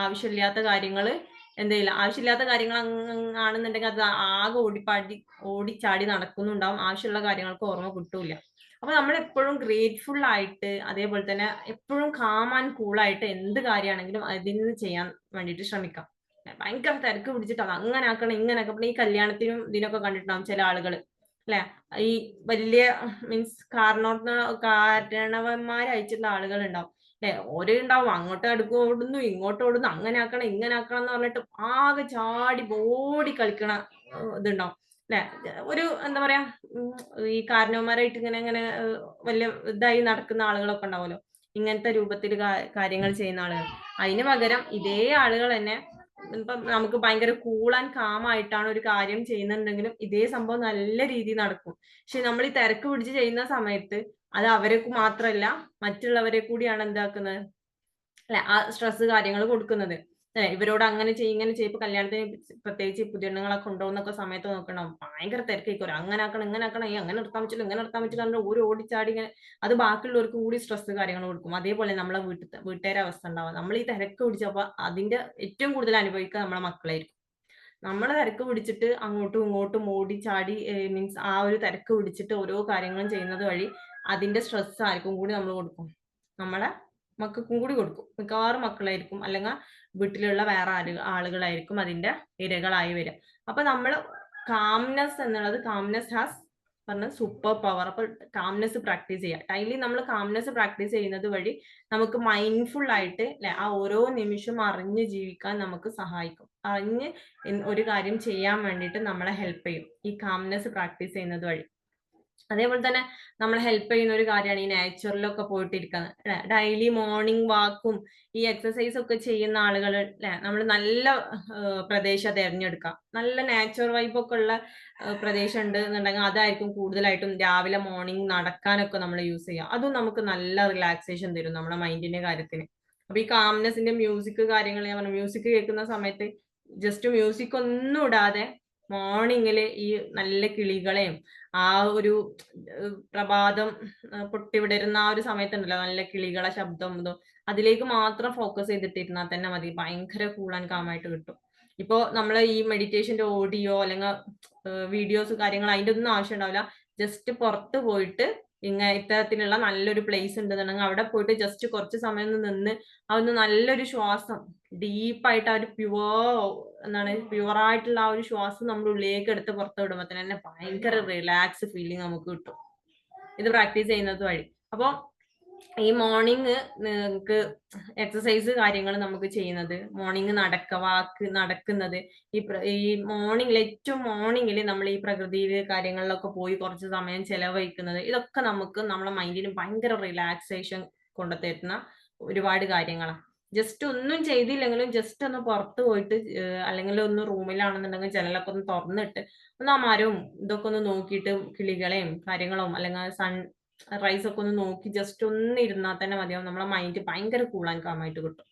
ആവശ്യമില്ലാത്ത കാര്യങ്ങൾ എന്തെങ്കിലും ആവശ്യമില്ലാത്ത കാര്യങ്ങൾ ആണെന്നുണ്ടെങ്കിൽ അത് ആകെ ഓടിച്ചാടി നടക്കുന്നുണ്ടാവും, ആവശ്യമുള്ള കാര്യങ്ങൾക്ക് ഓർമ്മ കിട്ടൂല. അപ്പൊ നമ്മൾ എപ്പോഴും ഗ്രേറ്റ്ഫുൾ ആയിട്ട് അതേപോലെ തന്നെ എപ്പോഴും കാം ആൻഡ് കൂൾ ആയിട്ട് എന്ത് കാര്യമാണെങ്കിലും അതിന് ചെയ്യാൻ വേണ്ടിയിട്ട് ശ്രമിക്കാം. ഭയങ്കര തിരക്ക് പിടിച്ചിട്ട് അത് അങ്ങനെ ആക്കണം ഇങ്ങനെ ആക്കണം. ഈ കല്യാണത്തിനും ഇതിനൊക്കെ കണ്ടിട്ടുണ്ടാവും ചില ആളുകൾ അല്ലെ, ഈ വലിയ മീൻസ് കാരണവന്മാരയച്ചിട്ടുള്ള ആളുകൾ ഉണ്ടാവും അല്ലെ. ഓരോ ഉണ്ടാവും അങ്ങോട്ട് ഓടുന്നു ഇങ്ങോട്ട് ഓടുന്നു, അങ്ങനെ ആക്കണം ഇങ്ങനെ ആക്കണം എന്ന് പറഞ്ഞിട്ട് ആകെ ചാടി ഓടി കളിക്കണ ഇതുണ്ടാവും. അല്ലെ? ഒരു എന്താ പറയാ, ഈ കാരണവന്മാരായിട്ട് ഇങ്ങനെ വലിയ ഇതായി നടക്കുന്ന ആളുകളൊക്കെ ഉണ്ടാവുമല്ലോ, ഇങ്ങനത്തെ രൂപത്തിൽ കാര്യങ്ങൾ ചെയ്യുന്ന ആളുകൾ. അതിന് പകരം ഇതേ ആളുകൾ തന്നെ ഇപ്പം നമുക്ക് ഭയങ്കര കൂൾ ആൻഡ് കാം ആയിട്ടാണ് ഒരു കാര്യം ചെയ്യുന്നുണ്ടെങ്കിലും ഇതേ സംഭവം നല്ല രീതിയിൽ നടക്കും. പക്ഷെ നമ്മൾ ഈ തിരക്ക് പിടിച്ച് ചെയ്യുന്ന സമയത്ത് അത് അവരെ മാത്രമല്ല മറ്റുള്ളവരെ കൂടിയാണ് എന്താക്കുന്നത്, അല്ലെ, ആ സ്ട്രെസ് കാര്യങ്ങൾ കൊടുക്കുന്നത്. അല്ലെ, ഇവരോട് അങ്ങനെ ചെയ്യും ഇങ്ങനെ ചെയ്യും. ഇപ്പൊ കല്യാണത്തിന് പ്രത്യേകിച്ച് പുതിയണ്ണുങ്ങളൊക്കെ കൊണ്ടുപോകുന്നൊക്കെ സമയത്ത് നോക്കണം, ഭയങ്കര തിരക്കായിക്കോരും. അങ്ങനെ ആക്കണം ഇങ്ങനെ ആക്കണം, ഈ അങ്ങനെ നിർത്താൻ പറ്റില്ല ഇങ്ങനെ നിർത്താൻ പറ്റില്ല എന്ന് ഒരു ഓടിച്ചാടി ഇങ്ങനെ, അത് ബാക്കിയുള്ളവർക്കും കൂടി സ്ട്രെസ് കാര്യങ്ങൾ കൊടുക്കും. അതേപോലെ നമ്മളെ വീട്ടുകാരെ അവസ്ഥ ഉണ്ടാവുക, നമ്മൾ ഈ തിരക്ക് പിടിച്ചപ്പോ അതിന്റെ ഏറ്റവും കൂടുതൽ അനുഭവിക്കുക നമ്മളെ മക്കളായിരിക്കും. നമ്മളെ തിരക്ക് പിടിച്ചിട്ട് അങ്ങോട്ടും ഇങ്ങോട്ടും ഓടി ചാടി, മീൻസ് ആ ഒരു തിരക്ക് പിടിച്ചിട്ട് ഓരോ കാര്യങ്ങളും ചെയ്യുന്നത് വഴി അതിന്റെ സ്ട്രെസ് ആർക്കും കൂടി നമ്മൾ കൊടുക്കും, നമ്മളെ മക്കൾക്കും കൂടി കൊടുക്കും. മിക്കവാറും മക്കളായിരിക്കും, അല്ലെങ്കിൽ വീട്ടിലുള്ള വേറെ ആളുകളായിരിക്കും അതിന്റെ ഇരകളായി വരിക. അപ്പൊ നമ്മൾ കാംനെസ് എന്നുള്ളത്, കാംനെസ് ഹാസ് പറഞ്ഞ സൂപ്പർ പവർ. അപ്പൊ കാംനെസ് പ്രാക്ടീസ് ചെയ്യുക. ഡെയിലി നമ്മൾ കാംനെസ് പ്രാക്ടീസ് ചെയ്യുന്നത് വഴി നമുക്ക് മൈൻഡ്ഫുൾ ആയിട്ട്, അല്ലെ, ആ ഓരോ നിമിഷം അറിഞ്ഞ് ജീവിക്കാൻ നമുക്ക് സഹായിക്കും. അറിഞ്ഞ് ഒരു കാര്യം ചെയ്യാൻ വേണ്ടിയിട്ട് നമ്മളെ ഹെൽപ്പ് ചെയ്യും ഈ കാംനെസ് പ്രാക്ടീസ് ചെയ്യുന്നത് വഴി. അതേപോലെ തന്നെ നമ്മളെ ഹെൽപ്പ് ചെയ്യുന്ന ഒരു കാര്യമാണ് ഈ നാച്ചുറലൊക്കെ പോയിട്ടിരിക്കുന്നത്. ഡെയിലി മോർണിംഗ് വാക്കും ഈ എക്സസൈസ് ഒക്കെ ചെയ്യുന്ന ആളുകൾ, അല്ലെ, നമ്മൾ നല്ല പ്രദേശം തിരഞ്ഞെടുക്കാം. നല്ല നാച്ചുറൽ വൈബ് ഒക്കെ ഉള്ള പ്രദേശം ഉണ്ട് എന്നുണ്ടെങ്കിൽ അതായിരിക്കും കൂടുതലായിട്ടും രാവിലെ മോർണിംഗ് നടക്കാനൊക്കെ നമ്മൾ യൂസ് ചെയ്യുക. അതും നമുക്ക് നല്ല റിലാക്സേഷൻ തരും നമ്മുടെ മൈൻഡിന്റെ കാര്യത്തിന്. അപ്പൊ ഈ കാംനെസിന്റെ മ്യൂസിക് കാര്യങ്ങൾ ഞാൻ പറഞ്ഞു, മ്യൂസിക് കേൾക്കുന്ന സമയത്ത് ജസ്റ്റ് മ്യൂസിക് ഒന്നും ഇടാതെ മോർണിംഗില് ഈ നല്ല കിളികളെയും ആ ഒരു പ്രഭാതം പൊട്ടിവിടരുന്ന ആ ഒരു സമയത്തുണ്ടല്ലോ, നല്ല കിളികളെ ശബ്ദം ഇതും, അതിലേക്ക് മാത്രം ഫോക്കസ് ചെയ്തിട്ടിരുന്നാൽ തന്നെ മതി, ഭയങ്കര കൂൾ ആൻഡ് കാം ആയിട്ട് കിട്ടും. ഇപ്പോ നമ്മൾ ഈ മെഡിറ്റേഷന്റെ ഓഡിയോ അല്ലെങ്കിൽ വീഡിയോസ് കാര്യങ്ങൾ അതിന്റെ ഒന്നും ആവശ്യം ഉണ്ടാവില്ല. ജസ്റ്റ് പുറത്ത് പോയിട്ട് ഇത്തരത്തിലുള്ള നല്ലൊരു പ്ലേസ് ഉണ്ടെന്നുണ്ടെങ്കിൽ അവിടെ പോയിട്ട് ജസ്റ്റ് കുറച്ച് സമയം നിന്ന് അതൊന്ന് നല്ലൊരു ശ്വാസം ഡീപ്പായിട്ട് ആ ഒരു പ്യുവർ ആയിട്ടുള്ള ആ ഒരു ശ്വാസം നമ്മുടെ ഉള്ളിലേക്ക് എടുത്ത് പുറത്ത് വിടുമ്പോൾ തന്നെ ഭയങ്കര റിലാക്സ് ഫീലിംഗ് നമുക്ക് കിട്ടും ഇത് പ്രാക്ടീസ് ചെയ്യുന്നത് വഴി. അപ്പൊ ഈ മോർണിംഗ് നിങ്ങൾക്ക് എക്സസൈസ് കാര്യങ്ങൾ നമുക്ക് ചെയ്യുന്നത്, മോർണിംഗ് നടക്കുന്നത്, ഈ മോർണിംഗിൽ ഏറ്റവും മോർണിംഗിൽ നമ്മൾ ഈ പ്രകൃതിയിൽ കാര്യങ്ങളിലൊക്കെ പോയി കുറച്ച് സമയം ചെലവഴിക്കുന്നത്, ഇതൊക്കെ നമുക്ക് നമ്മളെ മൈൻഡിന് ഭയങ്കര റിലാക്സേഷൻ കൊണ്ടുതരുന്ന ഒരുപാട് കാര്യങ്ങളാണ്. ജസ്റ്റ് ഒന്നും ചെയ്തില്ലെങ്കിലും ജസ്റ്റ് ഒന്ന് പുറത്ത് പോയിട്ട്, അല്ലെങ്കിൽ ഒന്ന് റൂമിലാണെന്നുണ്ടെങ്കിൽ ജനലൊക്കെ ഒന്ന് തുറന്നിട്ട് ഒന്ന് ആ മരവും ഇതൊക്കെ ഒന്ന് നോക്കിയിട്ട് കിളികളെയും കാര്യങ്ങളും അല്ലെങ്കിൽ സൺ റൈസ് ഒക്കെ ഒന്ന് നോക്കി ജസ്റ്റ് ഒന്ന് ഇരുന്നാൽ തന്നെ മതിയാവും, നമ്മളെ മൈൻഡ് ഭയങ്കര കൂൾ ആൻഡ് കാം ആയിട്ട് കിട്ടും.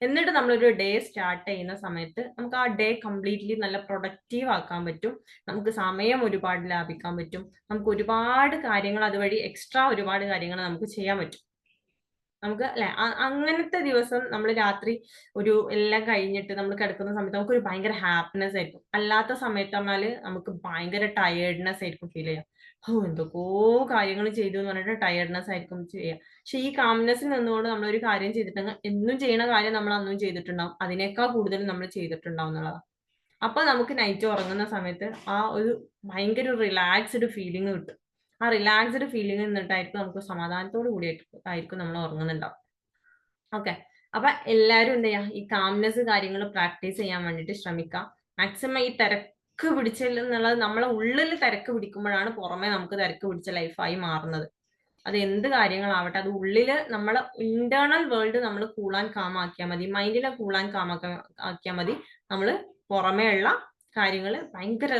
എന്നിട്ട് നമ്മളൊരു ഡേ സ്റ്റാർട്ട് ചെയ്യുന്ന സമയത്ത് നമുക്ക് ആ ഡേ കംപ്ലീറ്റ്ലി നല്ല പ്രൊഡക്റ്റീവ് ആക്കാൻ പറ്റും. നമുക്ക് സമയം ഒരുപാട് ലാഭിക്കാൻ പറ്റും. നമുക്ക് ഒരുപാട് കാര്യങ്ങൾ അതുവഴി എക്സ്ട്രാ ഒരുപാട് കാര്യങ്ങൾ നമുക്ക് ചെയ്യാൻ പറ്റും. നമുക്ക് അല്ലെ, അങ്ങനത്തെ ദിവസം നമ്മൾ രാത്രി ഒരു എല്ലാം കഴിഞ്ഞിട്ട് നമ്മൾ കിടക്കുന്ന സമയത്ത് നമുക്കൊരു ഭയങ്കര ഹാപ്പിനെസ് ആയിരിക്കും. അല്ലാത്ത സമയത്ത് പറഞ്ഞാല് നമുക്ക് ഭയങ്കര ടയേർഡ്നെസ് ആയിരിക്കും ഫീൽ ചെയ്യുക. എന്തൊക്കെയോ കാര്യങ്ങൾ ചെയ്തു എന്ന് പറഞ്ഞിട്ട് ടയേർഡ്നെസ് ആയിരിക്കും ചെയ്യുക. പക്ഷെ ഈ കാംനെസ്സിൽ നിന്നുകൊണ്ട് നമ്മളൊരു കാര്യം ചെയ്തിട്ടുണ്ടെങ്കിൽ എന്നും ചെയ്യുന്ന കാര്യം നമ്മൾ അന്നും ചെയ്തിട്ടുണ്ടാവും, അതിനേക്കാൾ കൂടുതൽ നമ്മൾ ചെയ്തിട്ടുണ്ടാവും എന്നുള്ളതാണ്. അപ്പൊ നമുക്ക് നൈറ്റ് ഉറങ്ങുന്ന സമയത്ത് ആ ഒരു ഭയങ്കര റിലാക്സ്ഡ് ഫീലിംഗ് കിട്ടും. ആ റിലാക്സ്ഡ് ഫീലിംഗ് നിന്നിട്ടായിരിക്കും നമുക്ക് സമാധാനത്തോട് കൂടിയായിരിക്കും നമ്മൾ ഉറങ്ങുന്നുണ്ടാവും. ഓക്കെ, അപ്പൊ എല്ലാരും എന്ത് ചെയ്യാ, ഈ കാംനെസ് കാര്യങ്ങൾ പ്രാക്ടീസ് ചെയ്യാൻ വേണ്ടിട്ട് ശ്രമിക്കാം. മാക്സിമം ഈ തിരക്ക് പിടിച്ചെന്നുള്ളത് നമ്മളെ ഉള്ളിൽ തിരക്ക് പിടിക്കുമ്പോഴാണ് പുറമെ നമുക്ക് തിരക്ക് പിടിച്ച ലൈഫായി മാറുന്നത്. അത് എന്ത് കാര്യങ്ങളാവട്ടെ, അത് ഉള്ളില് നമ്മളെ ഇന്റേണൽ വേൾഡ് നമ്മൾ കൂൾ ആൻഡ് കാം ആക്കിയാൽ മതി, മൈൻഡിനെ കൂൾ ആൻഡ് കാം ആക്കിയാൽ മതി. നമ്മള് പുറമേ ഉള്ള കാര്യങ്ങൾ ഭയങ്കര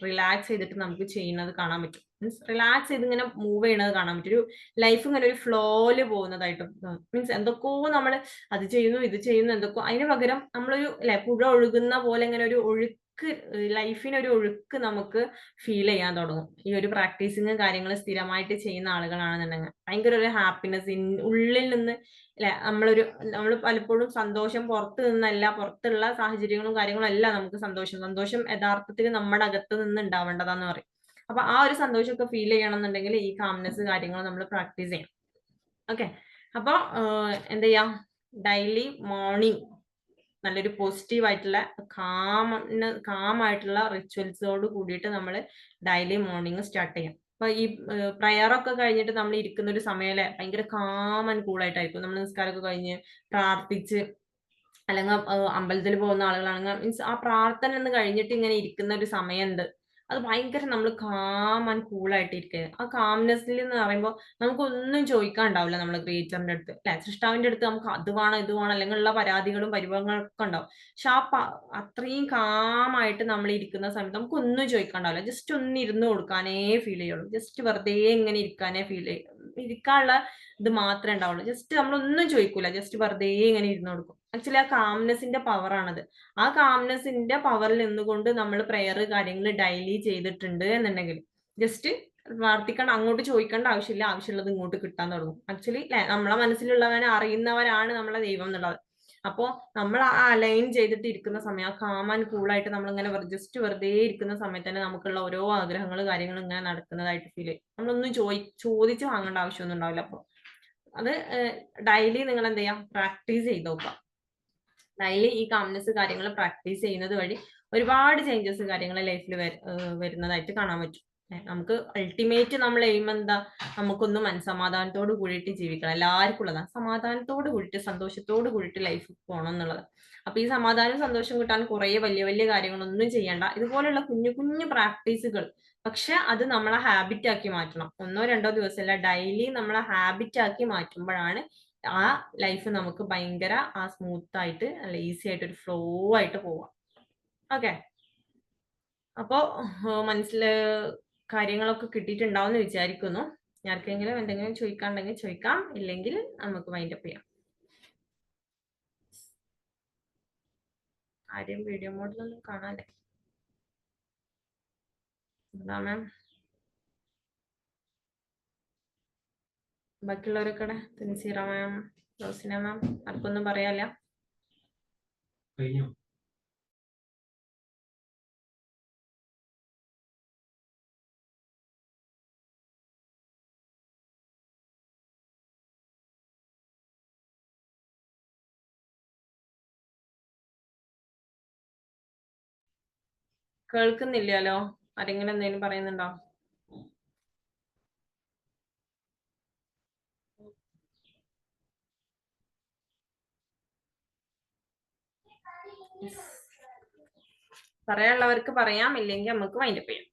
റിലാക്സ് ചെയ്തിട്ട് നമുക്ക് ചെയ്യുന്നത് കാണാൻ പറ്റും. മീൻസ് റിലാക്സ് ചെയ്ത് ഇങ്ങനെ മൂവ് ചെയ്യണത് കാണാൻ പറ്റും. ഒരു ലൈഫ് ഇങ്ങനെ ഒരു ഫ്ലോയില് പോകുന്നതായിട്ടും, മീൻസ് എന്തൊക്കെയോ നമ്മൾ അത് ചെയ്യുന്നു ഇത് ചെയ്യുന്നു എന്തൊക്കെയോ, അതിന് പകരം നമ്മളൊരു പുഴ ഒഴുകുന്ന പോലെ ഇങ്ങനെ ഒരു ഒഴുക്ക്, ലൈഫിനൊരു ഒഴുക്ക് നമുക്ക് ഫീൽ ചെയ്യാൻ തുടങ്ങും. ഈ ഒരു പ്രാക്ടീസിങ് കാര്യങ്ങൾ സ്ഥിരമായിട്ട് ചെയ്യുന്ന ആളുകളാണെന്നുണ്ടെങ്കിൽ ഭയങ്കര ഒരു ഹാപ്പിനെസ് ഉള്ളിൽ നിന്ന്, അല്ലെ, നമ്മൾ പലപ്പോഴും സന്തോഷം പുറത്ത് നിന്നല്ല, പുറത്തുള്ള സാഹചര്യങ്ങളും കാര്യങ്ങളും അല്ല നമുക്ക് സന്തോഷം യഥാർത്ഥത്തിൽ നമ്മുടെ അകത്ത് നിന്ന് ഉണ്ടാവേണ്ടതാന്ന് പറയും. അപ്പൊ ആ ഒരു സന്തോഷമൊക്കെ ഫീൽ ചെയ്യണമെന്നുണ്ടെങ്കിൽ ഈ കാംനെസ് കാര്യങ്ങൾ നമ്മൾ പ്രാക്ടീസ് ചെയ്യണം. ഓക്കെ, അപ്പൊ എന്ത് ചെയ്യാം, ഡെയിലി മോർണിംഗ് നല്ലൊരു പോസിറ്റീവ് ആയിട്ടുള്ള കാമായിട്ടുള്ള റിച്വൽസോട് കൂടിയിട്ട് നമ്മൾ ഡെയിലി മോർണിംഗ് സ്റ്റാർട്ട് ചെയ്യാം. അപ്പൊ ഈ പ്രയറൊക്കെ കഴിഞ്ഞിട്ട് നമ്മൾ ഇരിക്കുന്ന ഒരു സമയല്ലേ ഭയങ്കര കാം ആൻഡ് കൂൾ ആയിട്ടായിരിക്കും. നമ്മൾ നിസ്കാരമൊക്കെ കഴിഞ്ഞ് പ്രാർത്ഥിച്ച് അല്ലെങ്കിൽ അമ്പലത്തിൽ പോകുന്ന ആളുകളാണെങ്കിൽ മീൻസ് ആ പ്രാർത്ഥന ഒന്ന് കഴിഞ്ഞിട്ട് ഇങ്ങനെ ഇരിക്കുന്ന ഒരു സമയമുണ്ട്, അത് ഭയങ്കര നമ്മൾ കാം ആൻഡ് കൂളായിട്ട് ഇരിക്കുക. ആ കാംനെസ്സിൽ എന്ന് പറയുമ്പോൾ നമുക്കൊന്നും ചോദിക്കാൻ ഉണ്ടാവില്ല നമ്മളെ ക്രിയേറ്ററിന്റെ അടുത്ത്, അല്ലെ, സൃഷ്ടാവിന്റെ അടുത്ത് നമുക്ക് അത് വേണം ഇത് വേണം അല്ലെങ്കിൽ ഉള്ള പരാതികളും പരിഭവങ്ങളൊക്കെ ഉണ്ടാവും. പക്ഷെ അത്രയും കാമായിട്ട് നമ്മൾ ഇരിക്കുന്ന സമയത്ത് നമുക്കൊന്നും ചോദിക്കാൻ ഉണ്ടാവില്ല. ജസ്റ്റ് ഒന്ന് ഇരുന്ന് കൊടുക്കാനേ ഫീൽ ചെയ്യുള്ളൂ. ജസ്റ്റ് വെറുതെ ഇങ്ങനെ ഇരിക്കാനേ ഫീൽ ചെയ്യും, ഇരിക്കാനുള്ള ഇത് മാത്രമേ ഉണ്ടാവുള്ളൂ. ജസ്റ്റ് നമ്മളൊന്നും ചോദിക്കൂല, ജസ്റ്റ് വെറുതെ ഇങ്ങനെ ഇരുന്ന് കൊടുക്കും. ആക്ച്വലി ആ കാംനെസിന്റെ പവറാണത്. ആ കാംനെസിന്റെ പവറിൽ നിന്നുകൊണ്ട് നമ്മൾ പ്രെയർ കാര്യങ്ങൾ ഡെയിലി ചെയ്തിട്ടുണ്ട് എന്നുണ്ടെങ്കിൽ ജസ്റ്റ് പ്രാർത്ഥിക്കേണ്ട, അങ്ങോട്ട് ചോദിക്കേണ്ട ആവശ്യമില്ല, ആവശ്യമുള്ളത് ഇങ്ങോട്ട് കിട്ടാൻ തുടങ്ങും. ആക്ച്വലി നമ്മളെ മനസ്സിലുള്ളവനെ അറിയുന്നവരാണ് നമ്മളെ ദൈവം എന്നുള്ളത്. അപ്പോൾ നമ്മൾ ആ അലൈൻ ചെയ്തിട്ട് ഇരിക്കുന്ന സമയം, ആ കാം ആൻഡ് കൂളായിട്ട് നമ്മളിങ്ങനെ ജസ്റ്റ് വെറുതെ ഇരിക്കുന്ന സമയത്ത് തന്നെ നമുക്കുള്ള ഓരോ ആഗ്രഹങ്ങൾ കാര്യങ്ങൾ ഇങ്ങനെ നടക്കുന്നതായിട്ട് ഫീൽ ചെയ്യും. നമ്മളൊന്നും ചോദിച്ച് വാങ്ങേണ്ട ആവശ്യമൊന്നും ഉണ്ടാവില്ല. അപ്പോൾ അത് ഡെയിലി നിങ്ങൾ എന്ത് ചെയ്യാം, പ്രാക്ടീസ് ചെയ്ത് നോക്കാം. ഡെയിലി ഈ കാംനെസ് കാര്യങ്ങൾ പ്രാക്ടീസ് ചെയ്യുന്നത് വഴി ഒരുപാട് ചേഞ്ചസ് കാര്യങ്ങൾ ലൈഫിൽ വരുന്നതായിട്ട് കാണാൻ പറ്റും. നമുക്ക് അൾട്ടിമേറ്റ് നമ്മൾ എയിം എന്താ, നമുക്കൊന്ന് മനസ്സമാധാനത്തോട് കൂടിയിട്ട് ജീവിക്കണം. എല്ലാവർക്കും ഉള്ളതാണ് സമാധാനത്തോട് കൂടിയിട്ട് സന്തോഷത്തോട് കൂടിയിട്ട് ലൈഫ് പോകണം എന്നുള്ളത്. അപ്പൊ ഈ സമാധാനം സന്തോഷം കിട്ടാൻ കുറെ വലിയ വലിയ കാര്യങ്ങളൊന്നും ചെയ്യണ്ട, ഇതുപോലുള്ള കുഞ്ഞു കുഞ്ഞു പ്രാക്ടീസുകൾ. പക്ഷെ അത് നമ്മളെ ഹാബിറ്റ് ആക്കി മാറ്റണം. 1-2 ദിവസമല്ല, ഡെയിലി നമ്മളെ ഹാബിറ്റ് ആക്കി മാറ്റുമ്പോഴാണ് ആ ലൈഫ് നമുക്ക് ഭയങ്കര സ്മൂത്ത് ആയിട്ട് നല്ല ഈസി ആയിട്ട് ഒരു ഫ്ലോ ആയിട്ട് പോവാം. ഓക്കെ, അപ്പോ മനസ്സില് കാര്യങ്ങളൊക്കെ കിട്ടിയിട്ടുണ്ടാവും എന്ന് വിചാരിക്കുന്നു. ആർക്കെങ്കിലും എന്തെങ്കിലും ചോദിക്കാണ്ടെങ്കിൽ ചോദിക്കാം, ഇല്ലെങ്കിൽ നമുക്ക് വൈൻഡപ്പ് ചെയ്യാം. ആരെയും വീഡിയോ മോഡിലൊന്നും കാണാല്ലേ? എന്താ മാം, ബാക്കിയുള്ളവരൊക്കെ തൻസീറ മാം, റോസിന മാം, ആർക്കൊന്നും പറയാല്ല? കേൾക്കുന്നില്ലല്ലോ, ആരെങ്കിലും എന്തെങ്കിലും പറയുന്നുണ്ടോ? പറയാനുള്ളവർക്ക് പറയാം, ഇല്ലെങ്കിൽ നമുക്ക് വൈൻഡപ്പ് ചെയ്യാം.